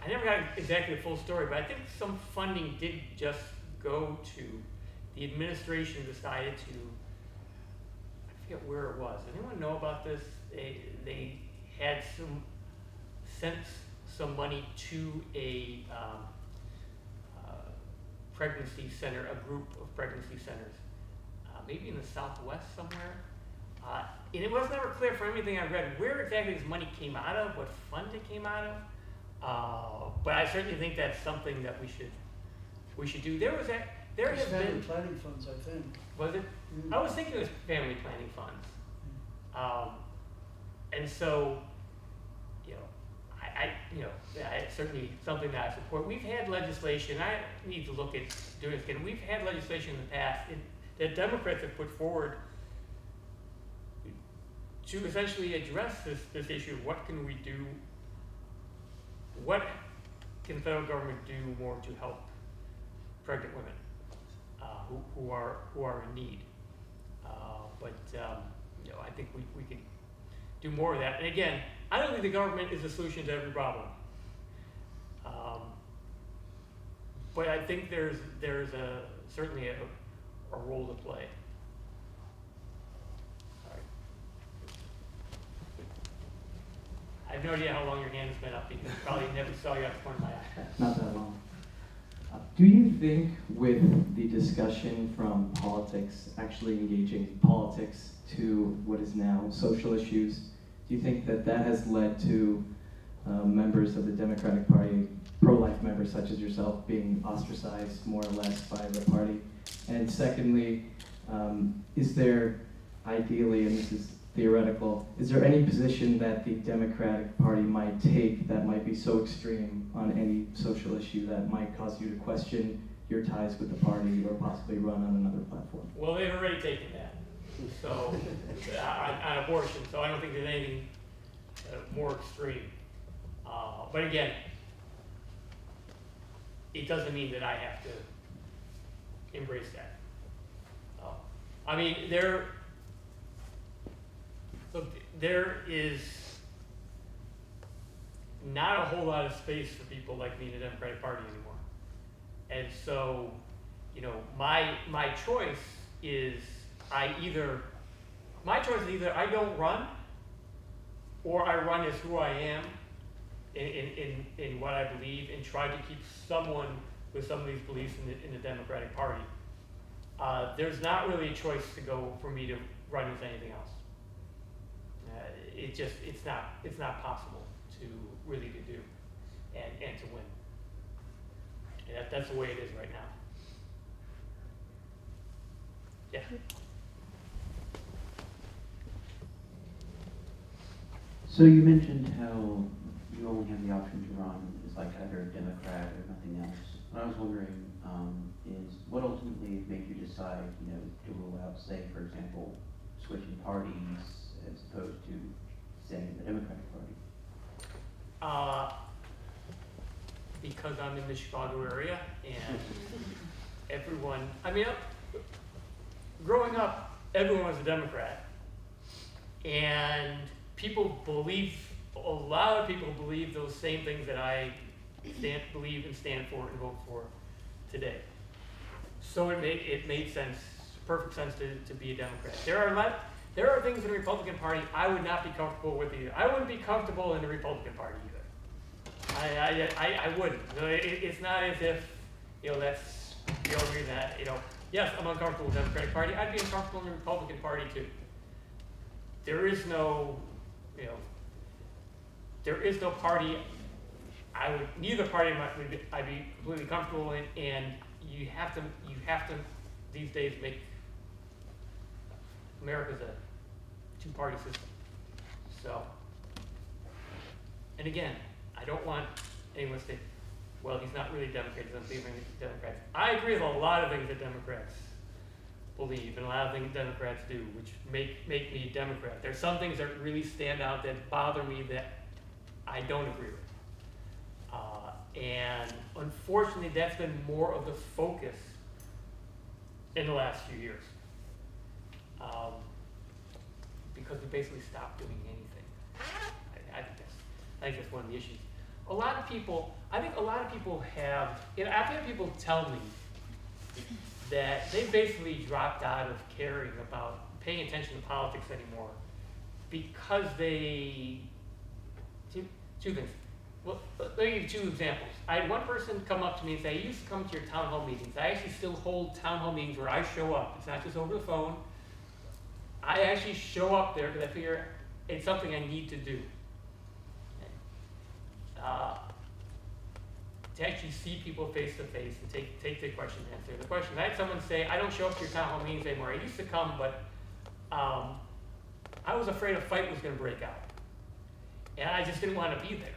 C: I never got exactly the full story, but I think some funding did just go to the administration decided to. I forget where it was. Does anyone know about this? They had sent some money to a pregnancy center, a group of pregnancy centers, maybe in the Southwest somewhere. And it was never clear from anything I read where exactly this money came out of, what fund it came out of. But I certainly think that's something that we should do. There has
A: family
C: been
A: planning funds, I think.
C: Was it?
A: Mm-hmm.
C: I was thinking it was family planning funds. And so, it's certainly something that I support. We've had legislation, I need to look at doing this again. We've had legislation in the past that Democrats have put forward to essentially address this issue of what can we do, what can the federal government do more to help pregnant women who are in need. I think we could do more of that. And again, I don't think the government is the solution to every problem. But I think there's certainly a role to play. All right. I have no idea how long your hand has been up because I probably never saw you at the corner of my eye.
H: Not that long. Do you think with the discussion from politics, actually engaging politics to what is now social issues, do you think that has led to members of the Democratic Party, pro-life members such as yourself, being ostracized more or less by the party? And secondly, is there ideally, and this is theoretical, is there any position that the Democratic Party might take that might be so extreme on any social issue that might cause you to question your ties with the party or possibly run on another platform?
C: Well, they've already taken that, so on abortion. So I don't think there's anything more extreme. But again, it doesn't mean that I have to embrace that. I mean, there is not a whole lot of space for people like me in the Democratic Party anymore. And so, you know, my choice is either I don't run, or I run as who I am in what I believe, and try to keep someone with some of these beliefs in the Democratic Party. There's not really a choice to go for me to run with anything else. It's not possible to really to do and to win. And that's the way it is right now. Yeah.
I: So you mentioned how you only have the option to run as like either a Democrat or nothing else. What I was wondering is what ultimately made you decide, you know, to rule out, say, for example, switching parties as opposed to staying in the Democratic Party?
C: Because I'm in the Chicago area, and everyone, I mean, growing up, everyone was a Democrat, and a lot of people believe those same things that I believe and stand for and vote for today. So it made sense, perfect sense to be a Democrat. There are things in the Republican Party I would not be comfortable with either. I wouldn't be comfortable in the Republican Party either. I wouldn't. It's not as if, you know, that's the only reason that, you know, yes, I'm uncomfortable with the Democratic Party. I'd be uncomfortable in the Republican Party too. There is no, you know, there is no party neither party I'd be completely comfortable in, and you have to these days make America's a two-party system. So, and again, I don't want anyone to say, well, he's not really a Democrat, he doesn't believe in Democrats. I agree with a lot of things that Democrats believe and a lot of things Democrats do, which make me a Democrat. There's some things that really stand out that bother me that I don't agree with. And unfortunately, that's been more of the focus in the last few years. Because we basically stopped doing anything. I think that's one of the issues. I think a lot of people have, I've had people tell me that they basically dropped out of caring about paying attention to politics anymore because two things. Well, let me give you two examples. I had one person come up to me and say, I used to come to your town hall meetings. I actually still hold town hall meetings where I show up. It's not just over the phone. I actually show up there because I figure it's something I need to do. To actually see people face to face and take the question and answer the question. I had someone say, I don't show up to your town hall meetings anymore. I used to come, but I was afraid a fight was going to break out. And I just didn't want to be there.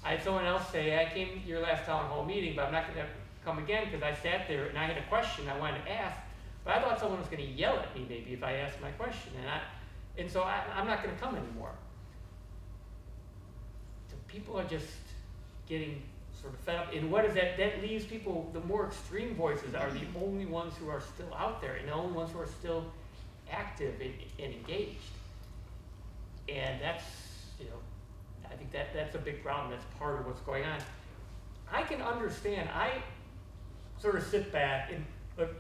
C: I had someone else say, I came to your last town hall meeting, but I'm not going to come again because I sat there and I had a question I wanted to ask, but I thought someone was going to yell at me maybe if I asked my question, and so I'm not going to come anymore. So people are just getting sort of fed up, and what is that? That leaves people, the more extreme voices are the only ones who are still out there, and the only ones who are still active and engaged. And that's, you know, I think that's a big problem. That's part of what's going on. I can understand. I sort of sit back and look.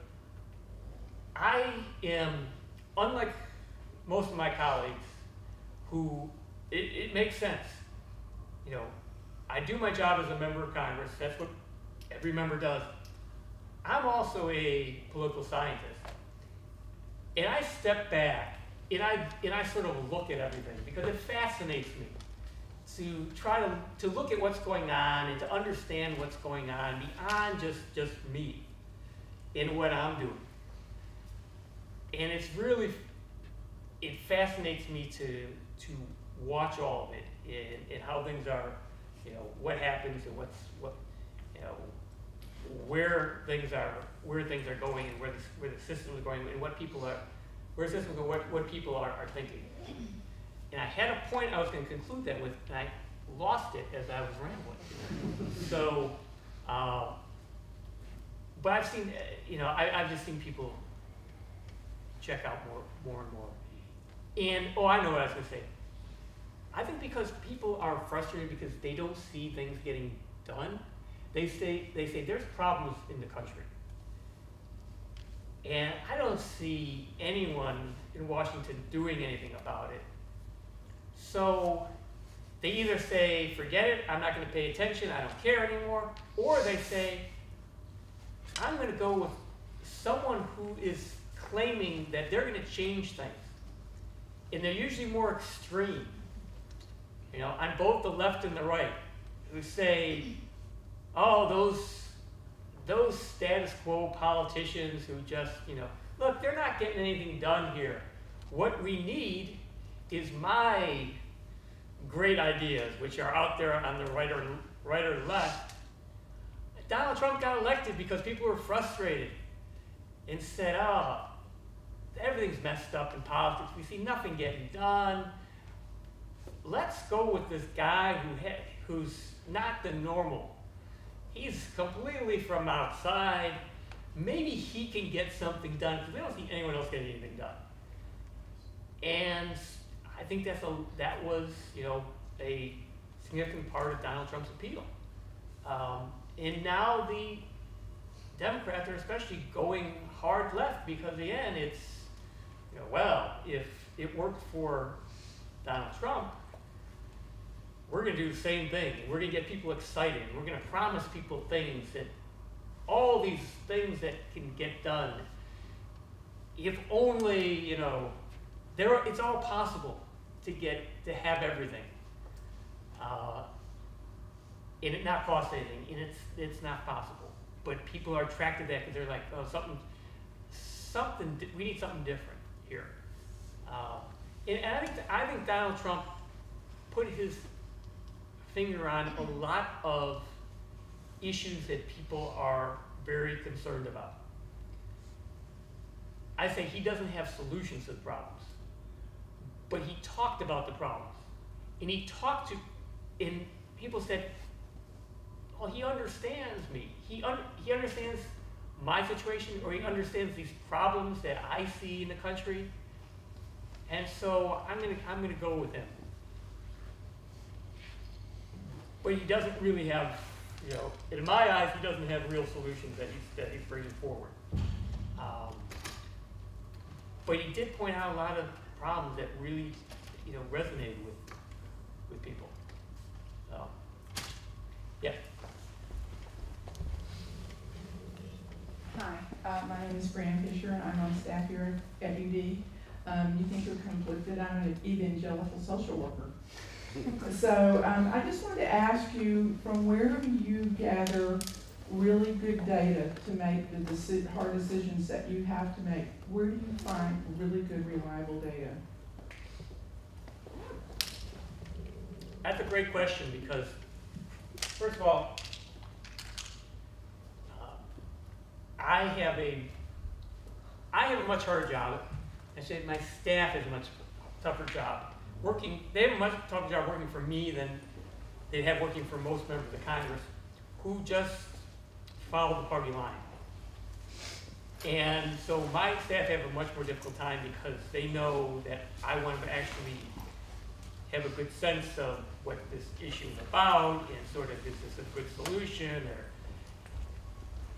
C: I am, unlike most of my colleagues, who it makes sense. You know, I do my job as a member of Congress. That's what every member does. I'm also a political scientist, and I step back and I sort of look at everything because it fascinates me to try to look at what's going on and to understand what's going on beyond just me. in what I'm doing. And it's really, it fascinates me to watch all of it and how things are, you know, what happens and you know, where things are going and where the system is going and what people are, where systems are, what people are thinking. And I had a point I was going to conclude that with, and I lost it as I was rambling. So, but I've seen, you know, I've just seen people check out more and more. And, oh, I know what I was going to say. I think because people are frustrated because they don't see things getting done, they say there's problems in the country. And I don't see anyone in Washington doing anything about it. So they either say, forget it, I'm not going to pay attention, I don't care anymore, or they say, I'm going to go with someone who is claiming that they're going to change things. And they're usually more extreme, you know, on both the left and the right, who say, oh, those status quo politicians who just, you know, look, they're not getting anything done here. What we need is my great ideas, which are out there on the right or left. Donald Trump got elected because people were frustrated and said, oh, everything's messed up in politics. We see nothing getting done. Let's go with this guy who's not the normal. He's completely from outside. Maybe he can get something done because we don't see anyone else getting anything done. And I think that was, you know, a significant part of Donald Trump's appeal. And now the Democrats are especially going hard left because, again, it's, you know, well, if it worked for Donald Trump, we're going to do the same thing. We're going to get people excited. We're going to promise people things, that all these things that can get done. If only, you know, it's all possible to have everything, and it not cost anything, and it's not possible. But people are attracted to that because they're like, oh, we need something different here. And I think Donald Trump put his finger on a lot of issues that people are very concerned about. I say he doesn't have solutions to the problems, but he talked about the problems. And and people said, well, he understands me. He understands my situation, or he understands these problems that I see in the country. And so I'm gonna go with him. But he doesn't really have, you know, in my eyes, he doesn't have real solutions that he's bringing forward. But he did point out a lot of problems that really, you know, resonated with people. So, yeah.
J: Hi, my name is Fran Fisher, and I'm on staff here at UD. You think you're conflicted? I'm an evangelical social worker. So I just wanted to ask you, from where do you gather really good data to make the hard decisions that you have to make? Where do you find really good, reliable data?
C: That's a great question because, first of all, I have a much harder job. I say my staff has a much tougher job. They have a much tougher job working for me than they have working for most members of Congress who just follow the party line. And so my staff have a much more difficult time because they know that I want to actually have a good sense of what this issue is about and sort of, is this a good solution?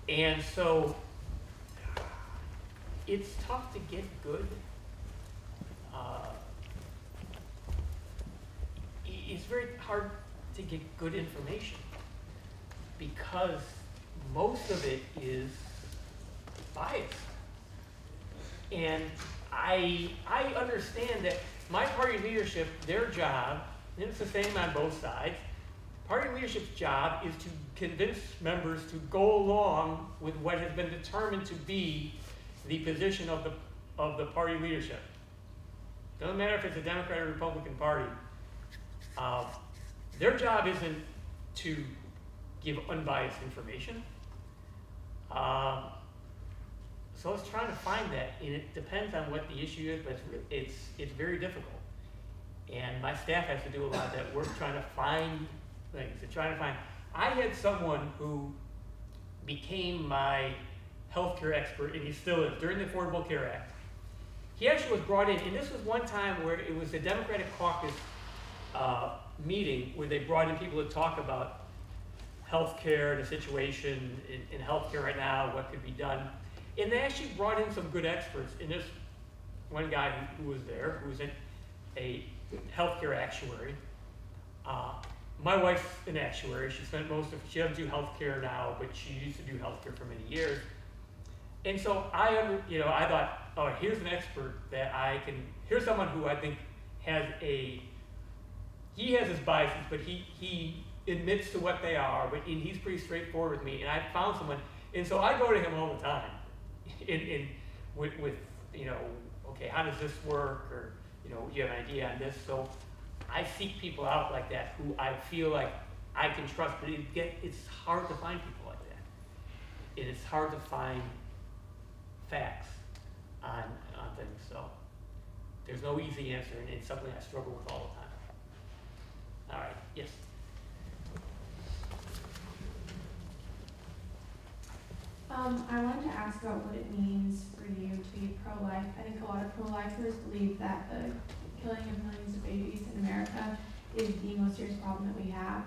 C: And so it's tough to get good. It's very hard to get good information because most of it is biased. And I understand that my party leadership, their job, and it's the same on both sides, Party leadership's job is to convince members to go along with what has been determined to be the position of the party leadership. Doesn't matter if it's a Democrat or Republican party. Their job isn't to give unbiased information. So it's trying to find that, and it depends on what the issue is, but it's very difficult. And my staff has to do a lot of that work trying to find things. I had someone who became my healthcare expert, and he still is, during the Affordable Care Act. He actually was brought in, and this was one time where it was the Democratic caucus meeting where they brought in people to talk about healthcare, the situation in healthcare right now, what could be done. And they actually brought in some good experts. And this one guy who was there, who was a healthcare actuary. My wife's an actuary. She doesn't do healthcare now, but she used to do healthcare for many years. And so I thought, oh, here's an expert here's someone who I think he has his biases, but he admits to what they are, and he's pretty straightforward with me. And I found someone, and so I go to him all the time, with okay, how does this work, or you have an idea on this. So I seek people out like that who I feel like I can trust, but it's hard to find people like that. It is hard to find facts on things. So there's no easy answer, and it's something I struggle with all the time. All right, yes.
F: I wanted to ask about what it means for you to be pro-life. I think a lot of pro-lifers believe that the killing of millions of babies in America is the most serious problem that we have.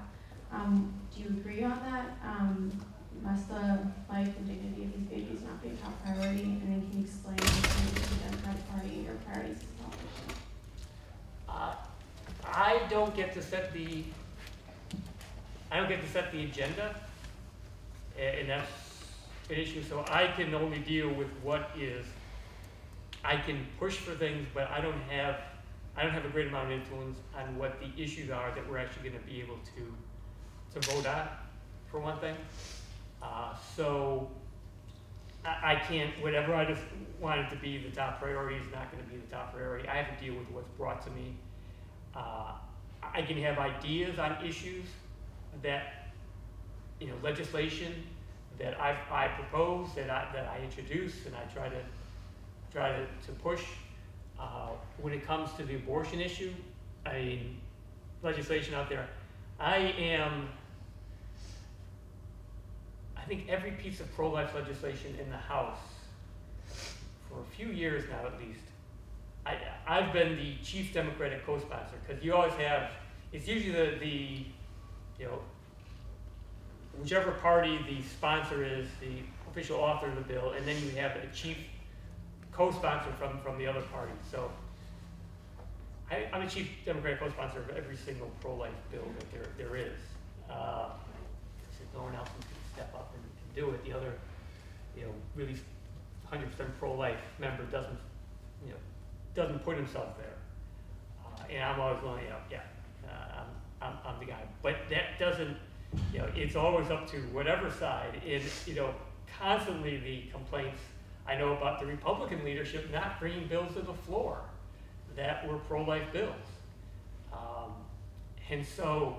F: Do you agree on that? Must the life and dignity of these babies not be a top priority? And then can you explain the Democratic Party and your priorities as a politician?
C: I don't get to set the agenda, and that's an issue. So I can only deal with what is. I can push for things, but I don't have a great amount of influence on what the issues are that we're actually going to be able to vote on, for one thing. So I can't, whatever I just wanted to be the top priority is not going to be the top priority. I have to deal with what's brought to me. I can have ideas on issues that, legislation that I propose, that I introduce, and I try to push. When it comes to the abortion issue, legislation out there, I think every piece of pro-life legislation in the House, for a few years now at least, I've been the chief Democratic co-sponsor, because you always have, it's usually whichever party the sponsor is, the official author of the bill, and then you have a chief co-sponsor from the other party. So I'm a chief Democratic co-sponsor of every single pro-life bill that there is. No one else can step up and do it. The other, really 100% pro-life member doesn't put himself there. And I'm always going, I'm the guy. But that doesn't, it's always up to whatever side. And, constantly the complaints I know about the Republican leadership not bringing bills to the floor that were pro-life bills. And so,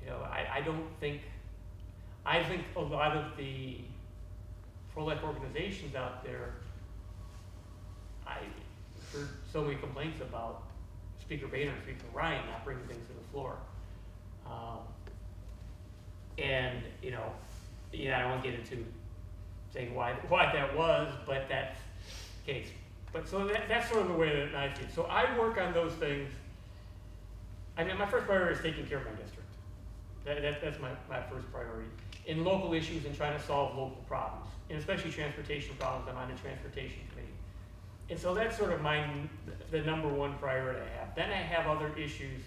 C: I think a lot of the pro-life organizations out there, I heard so many complaints about Speaker Boehner and Speaker Ryan not bringing things to the floor. And, I don't want to get into saying why that was, but that's the case. But so that's sort of the way that I see it. So I work on those things. My first priority is taking care of my district. That's my first priority. In local issues and trying to solve local problems, and especially transportation problems. I'm on the transportation committee. And so that's sort of the number one priority I have. Then I have other issues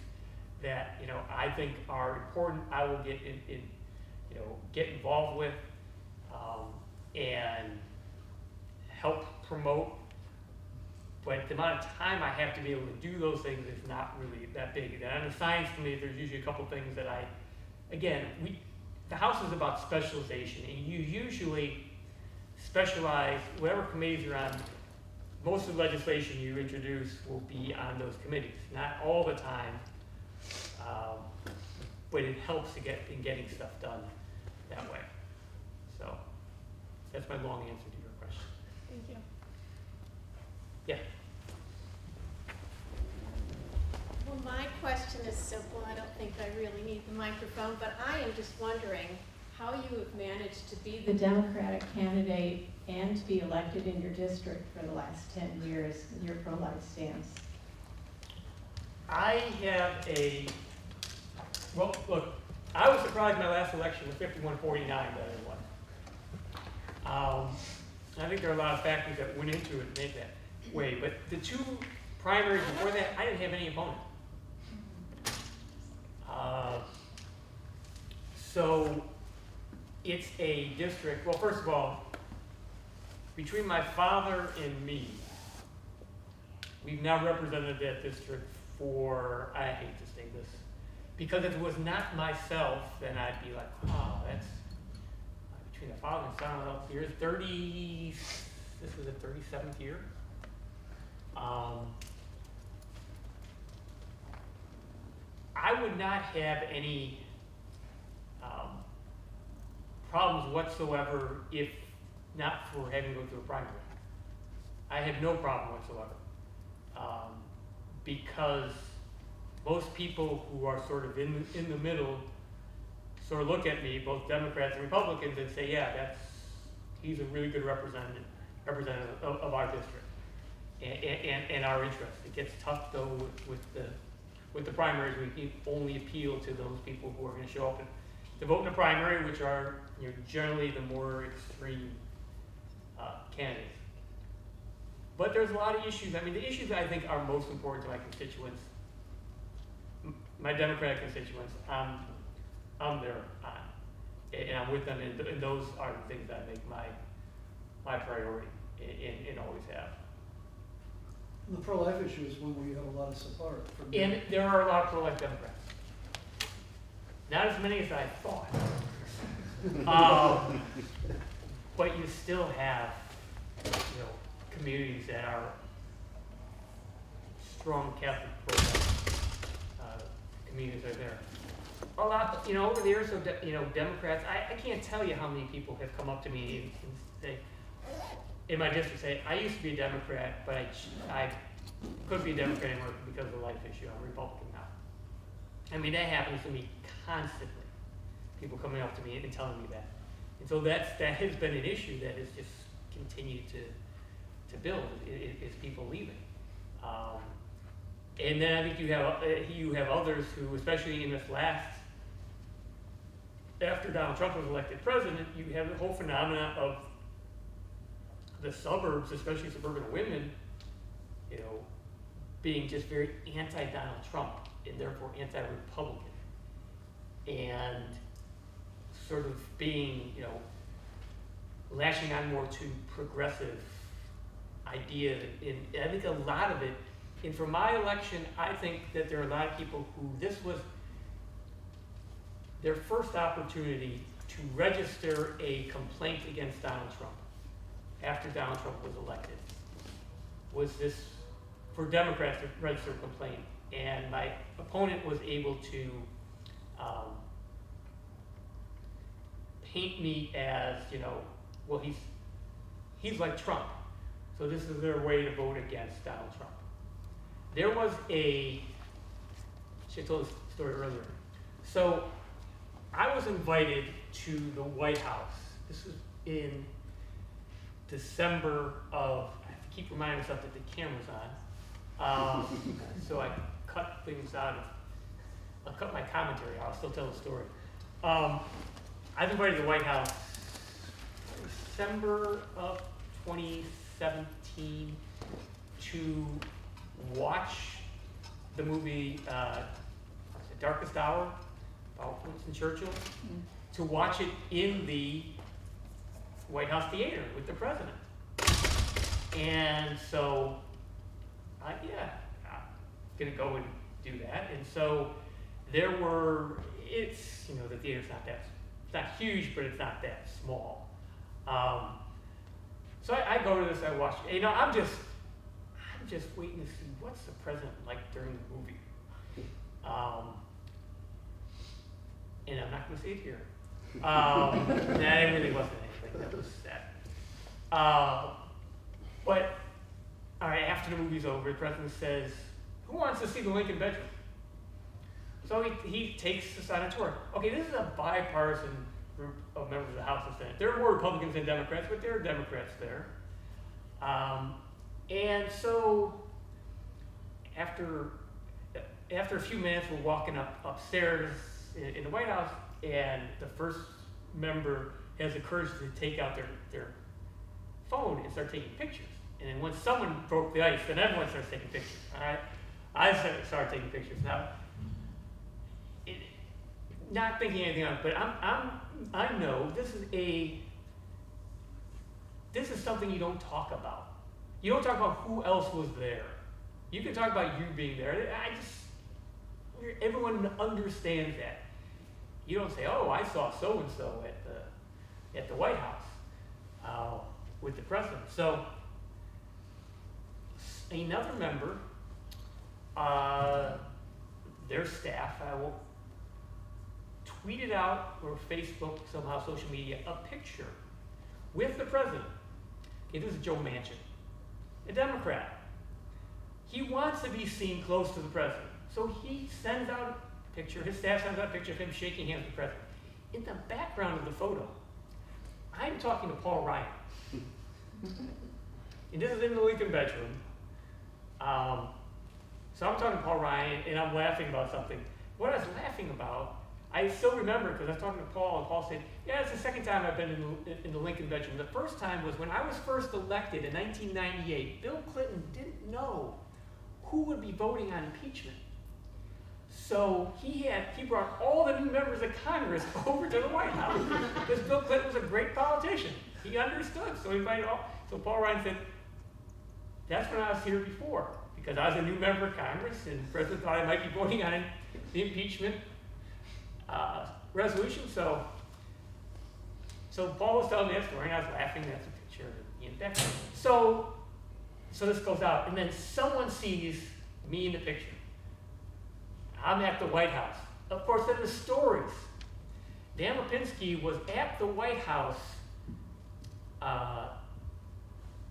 C: that I think are important. I will get involved with and help promote. But the amount of time I have to be able to do those things is not really that big. And on the science committee, there's usually a couple things that again, the House is about specialization, and you usually specialize, whatever committees you're on, most of the legislation you introduce will be on those committees. Not all the time, but it helps in getting stuff done that way. So that's my long answer to your question.
F: Thank you.
C: Yeah.
K: Well, my question is simple. I don't think I really need the microphone, but I am just wondering how you have managed to be the Democratic candidate and to be elected in your district for the last 10 years with your pro-life stance.
C: I have well, look, I was surprised my last election was 51-49 that I won. I think there are a lot of factors that went into it to make that way, but the two primaries before that, I didn't have any opponent. So it's a district, well, first of all, between my father and me, we've now represented that district for, I hate to say this, because if it was not myself, then I'd be like, oh, that's between the father and son, of years, 30, this was the 37th year. I would not have any problems whatsoever if not for having to go through a primary. I have no problem whatsoever. Because most people who are sort of in the middle sort of look at me, both Democrats and Republicans, and say, yeah, he's a really good representative of our district and our interests. It gets tough though with the primaries. We can only appeal to those people who are going to show up to vote in the primary, which are generally the more extreme candidates. But there's a lot of issues. I mean, the issues that I think are most important to my constituents, my Democratic constituents, I'm there on, and I'm with them, and those are the things that make my priority, and always have.
A: The pro-life issue is one where you have a lot of support from me.
C: And there are a lot of pro-life Democrats. Not as many as I thought. But you still have, communities that are strong Catholic pro-life communities are there. A lot, over the years, so Democrats. I can't tell you how many people have come up to me and say, in my district, say, I used to be a Democrat, but I couldn't be a Democrat anymore because of the life issue. I'm a Republican now. I mean, that happens to me constantly. People coming up to me and telling me that. And so that has been an issue that has just continued to build, is people leaving. And then I think you have others who, especially in this after Donald Trump was elected president, you have the whole phenomenon of the suburbs, especially suburban women, being just very anti-Donald Trump and therefore anti-Republican, and sort of being, lashing on more to progressive ideas. And I think a lot of it, and for my election, I think that there are a lot of people who this was their first opportunity to register a complaint against Donald Trump after Donald Trump was elected. Was this for Democrats to register a complaint? And my opponent was able to paint me as, well, he's like Trump. So this is their way to vote against Donald Trump. There was I told this story earlier. So I was invited to the White House. This was in December of, I have to keep reminding myself that the camera's on. So I cut things out I'll cut my commentary out, I'll still tell the story. I was invited to the White House December of 2017 to watch the movie The Darkest Hour about Winston Churchill, to watch it in the White House theater with the president. And so, I'm gonna go and do that. And so there were, it's, you know, the theater's not that, it's not huge, but it's not that small. So I go to this, I watch, you know, I'm just waiting to see what's the president like during the movie. And I'm not going to say it here. That really wasn't anything, that was that. But, all right, after the movie's over, the president says, who wants to see the Lincoln bedroom? So he takes us on a tour. Okay, this is a bipartisan group of members of the House and Senate. There were Republicans and Democrats, but there are Democrats there. And so after a few minutes, we're walking upstairs in the White House, and the first member has the courage to take out their phone and start taking pictures. And then when someone broke the ice, then everyone starts taking pictures. All right? I started taking pictures. Now, not thinking anything of it, but I know this is something you don't talk about. You don't talk about who else was there. You can talk about you being there. Everyone understands that. You don't say, oh, I saw so-and-so at the White House with the president. So another member, their staff, tweeted out, or Facebook, somehow social media, a picture with the president. Okay, this is Joe Manchin, a Democrat. He wants to be seen close to the president. So he sends out a picture, his staff sends out a picture of him shaking hands with the president. In the background of the photo, I'm talking to Paul Ryan. And this is in the Lincoln bedroom. So I'm talking to Paul Ryan, and I'm laughing about something. What I was laughing about, I still remember, because I was talking to Paul, and Paul said, yeah, it's the second time I've been in the Lincoln bedroom. The first time was when I was first elected in 1998. Bill Clinton didn't know who would be voting on impeachment. So he brought all the new members of Congress over to the White House. Because Bill Clinton was a great politician. He understood, so he invited all. So Paul Ryan said, that's when I was here before, because I was a new member of Congress, and the president thought I might be voting on the impeachment resolution. So Paul was telling me that story, and I was laughing. That's a picture of Ian Beck. So this goes out, and then someone sees me in the picture. I'm at the White House. Of course, then the stories. Dan Lipinski was at the White House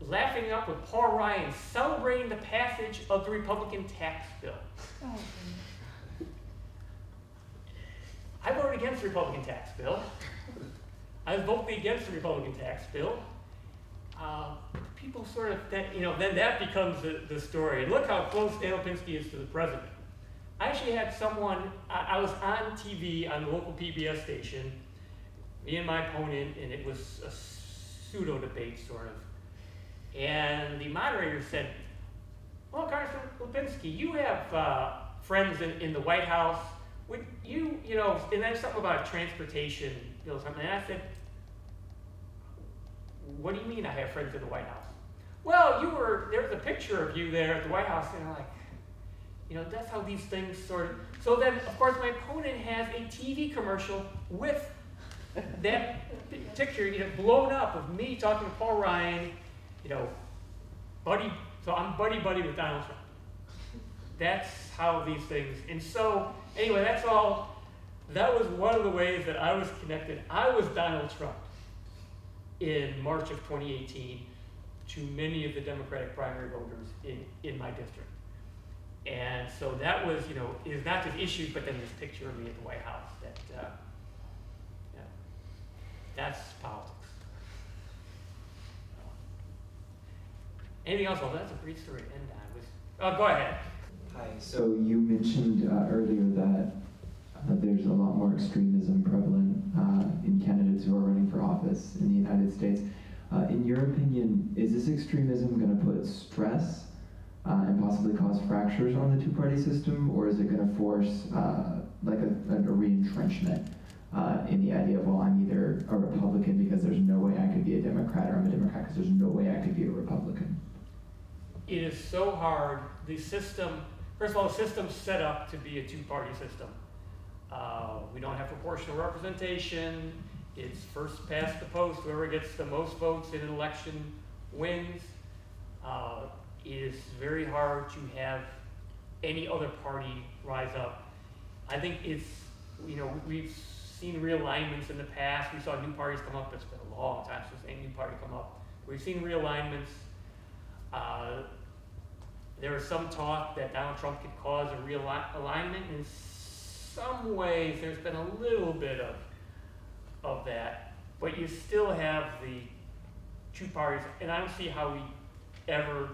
C: laughing up with Paul Ryan, celebrating the passage of the Republican tax bill. Oh. I voted against the Republican tax bill. I was voting against the Republican tax bill. People sort of, then that becomes the story. And look how close Dan Lipinski is to the president. I actually had someone, I was on TV on the local PBS station, me and my opponent, and it was a pseudo debate, sort of. And the moderator said, well, Congressman Lipinski, you have friends in the White House. Would you, and then something about transportation bill or something. And I said, what do you mean I have friends in the White House? Well, there was a picture of you there at the White House. And I'm like, that's how these things sort of. So then, of course, my opponent has a TV commercial with that picture, blown up of me talking to Paul Ryan, buddy. So I'm buddy with Donald Trump. That's how these things. And so, anyway, that's all. That was one of the ways that I was connected. I was Donald Trump in March of 2018 to many of the Democratic primary voters in my district. And so that was, is not just issues, but then this picture of me at the White House. That's politics. Anything else? Well, that's a great story to end on. Go ahead.
H: Hi. So you mentioned earlier that there's a lot more extremism prevalent in candidates who are running for office in the United States. In your opinion, is this extremism going to put stress and possibly cause fractures on the two-party system, or is it going to force like a re-entrenchment in the idea of, well, I'm either a Republican because there's no way I could be a Democrat, or I'm a Democrat because there's no way I could be a Republican?
C: It is so hard. The system, first of all, the system's set up to be a two-party system. We don't have proportional representation. It's first past the post. Whoever gets the most votes in an election wins. It is very hard to have any other party rise up. I think it's, we've seen realignments in the past. We saw new parties come up. It's been a long time since any new party come up. We've seen realignments. There was some talk that Donald Trump could cause a realignment. In some ways, there's been a little bit of that, but you still have the two parties, and I don't see how we ever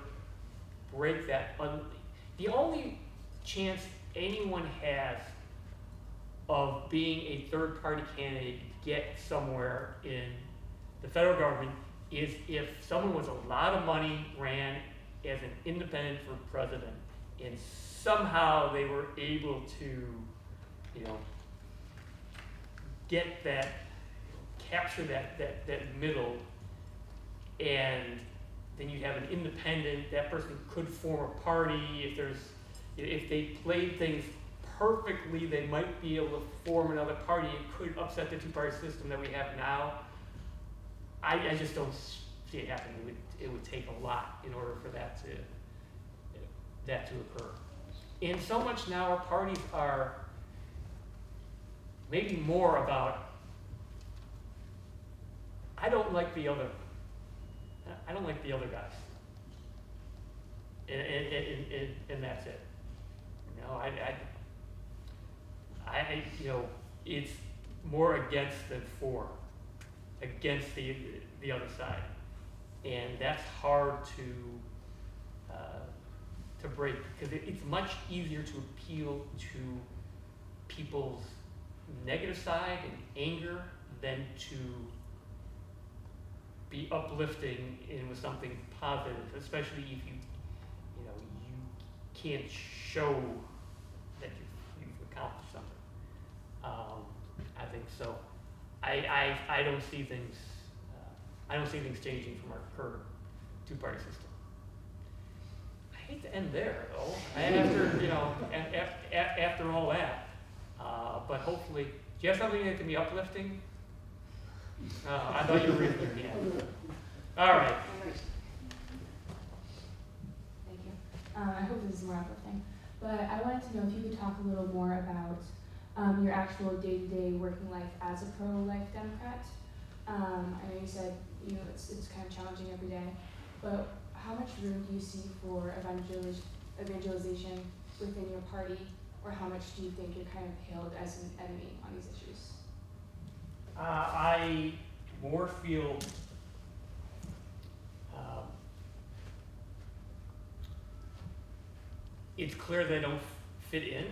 C: break that. The only chance anyone has of being a third-party candidate to get somewhere in the federal government is if someone with a lot of money ran as an independent for president, and somehow they were able to, capture that middle, and then you have an independent. That person could form a party. If they played things perfectly, they might be able to form another party. It could upset the two-party system that we have now. I just don't see it happening. It would take a lot in order for that to occur. And so much now our parties are maybe more about, I don't like the other guys. And that's it. It's more against than for, against the other side. And that's hard to break, because it's much easier to appeal to people's negative side and anger than to be uplifting and with something positive, especially if you can't show that you've accomplished something. I think so. I don't see things. I don't see things changing from our current two-party system. I hate to end there, though. After all that, but hopefully, do you have something that can be uplifting? I thought you were raising your hand. All right.
L: Thank you. I hope this is more uplifting. But I wanted to know if you could talk a little more about your actual day-to-day working life as a pro-life Democrat. I know you said it's kind of challenging every day, but how much room do you see for evangelization within your party, or how much do you think you're kind of hailed as an enemy on these issues?
C: I more feel it's clear they don't fit in.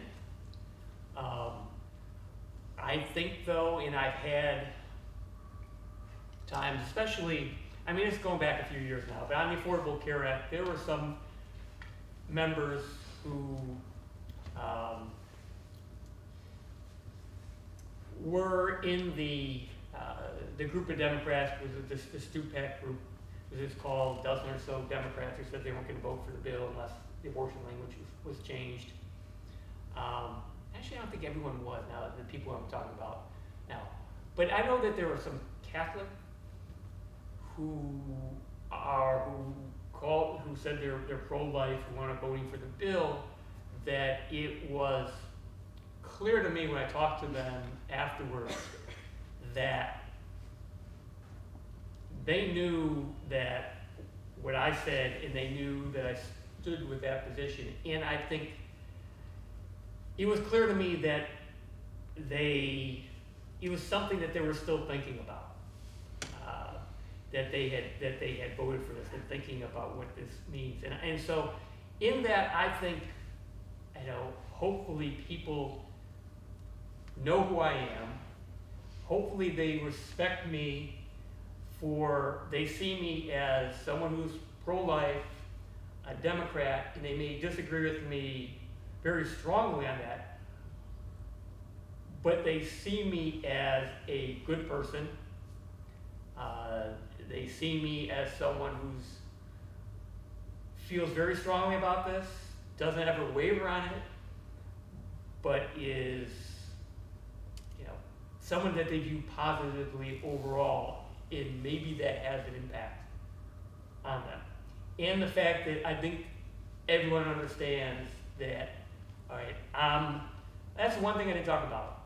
C: I think, though, and I've had times, especially, it's going back a few years now, but on the Affordable Care Act, there were some members who were in the group of Democrats, was the Stupak group, as it's called, a dozen or so Democrats who said they weren't going to vote for the bill unless the abortion language was changed. Actually, I don't think everyone was, now, the people I'm talking about now. But I know that there were some Catholic who said they're pro-life, who wanted voting for the bill, that it was clear to me when I talked to them afterwards that they knew that what I said, and they knew that I stood with that position. And I think it was clear to me that it was something that they were still thinking about. That they had voted for this and thinking about what this means. And so in that, I think, hopefully people know who I am. Hopefully they respect me they see me as someone who's pro-life, a Democrat, and they may disagree with me very strongly on that, but they see me as a good person. They see me as someone who feels very strongly about this, doesn't ever waver on it, but is someone that they view positively overall, and maybe that has an impact on them. And the fact that I think everyone understands that, all right, that's one thing I didn't talk about.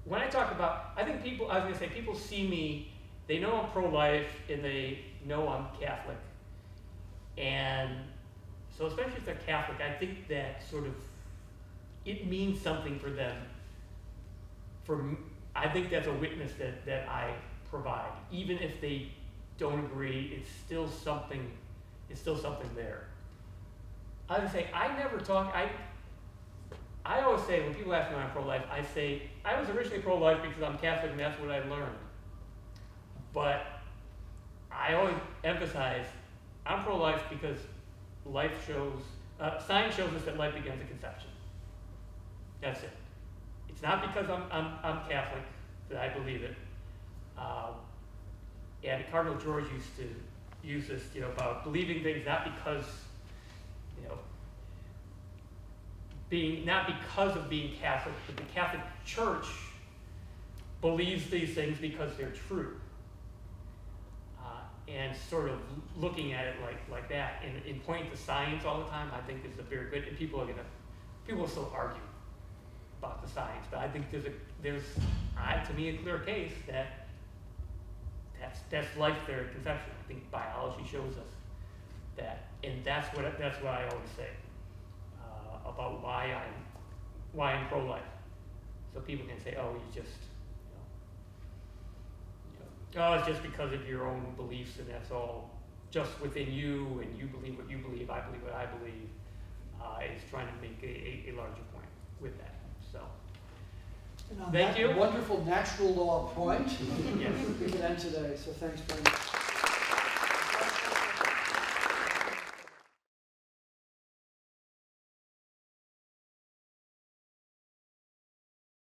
C: When I talk about, I think people, I was gonna say, people see me, they know I'm pro-life, and they know I'm Catholic. And so especially if they're Catholic, I think that sort of, it means something for them. I think that's a witness that I provide. Even if they don't agree, it's still something there. I would say, I never talk, I always say, when people ask me when I'm pro-life, I say, I was originally pro-life because I'm Catholic and that's what I learned. But I always emphasize, I'm pro-life because science shows us that life begins at conception. That's it. It's not because I'm Catholic that I believe it. And Cardinal George used to use this, about believing things not because, not because of being Catholic, but the Catholic Church believes these things because they're true. And sort of looking at it like that, and pointing to science all the time, I think is a very good, and people will still argue about the science, but I think there's to me, a clear case that's life there at conception. I think biology shows us that, and that's what I always say about why I'm pro-life. So people can say, oh, you just, oh, it's just because of your own beliefs, and that's all just within you, and you believe what you believe, I believe what I believe. It's trying to make a larger point with that. So,
A: And on
C: thank
A: that
C: you.
A: Wonderful natural law point.
C: Yes.
A: We can end today. So thanks very much.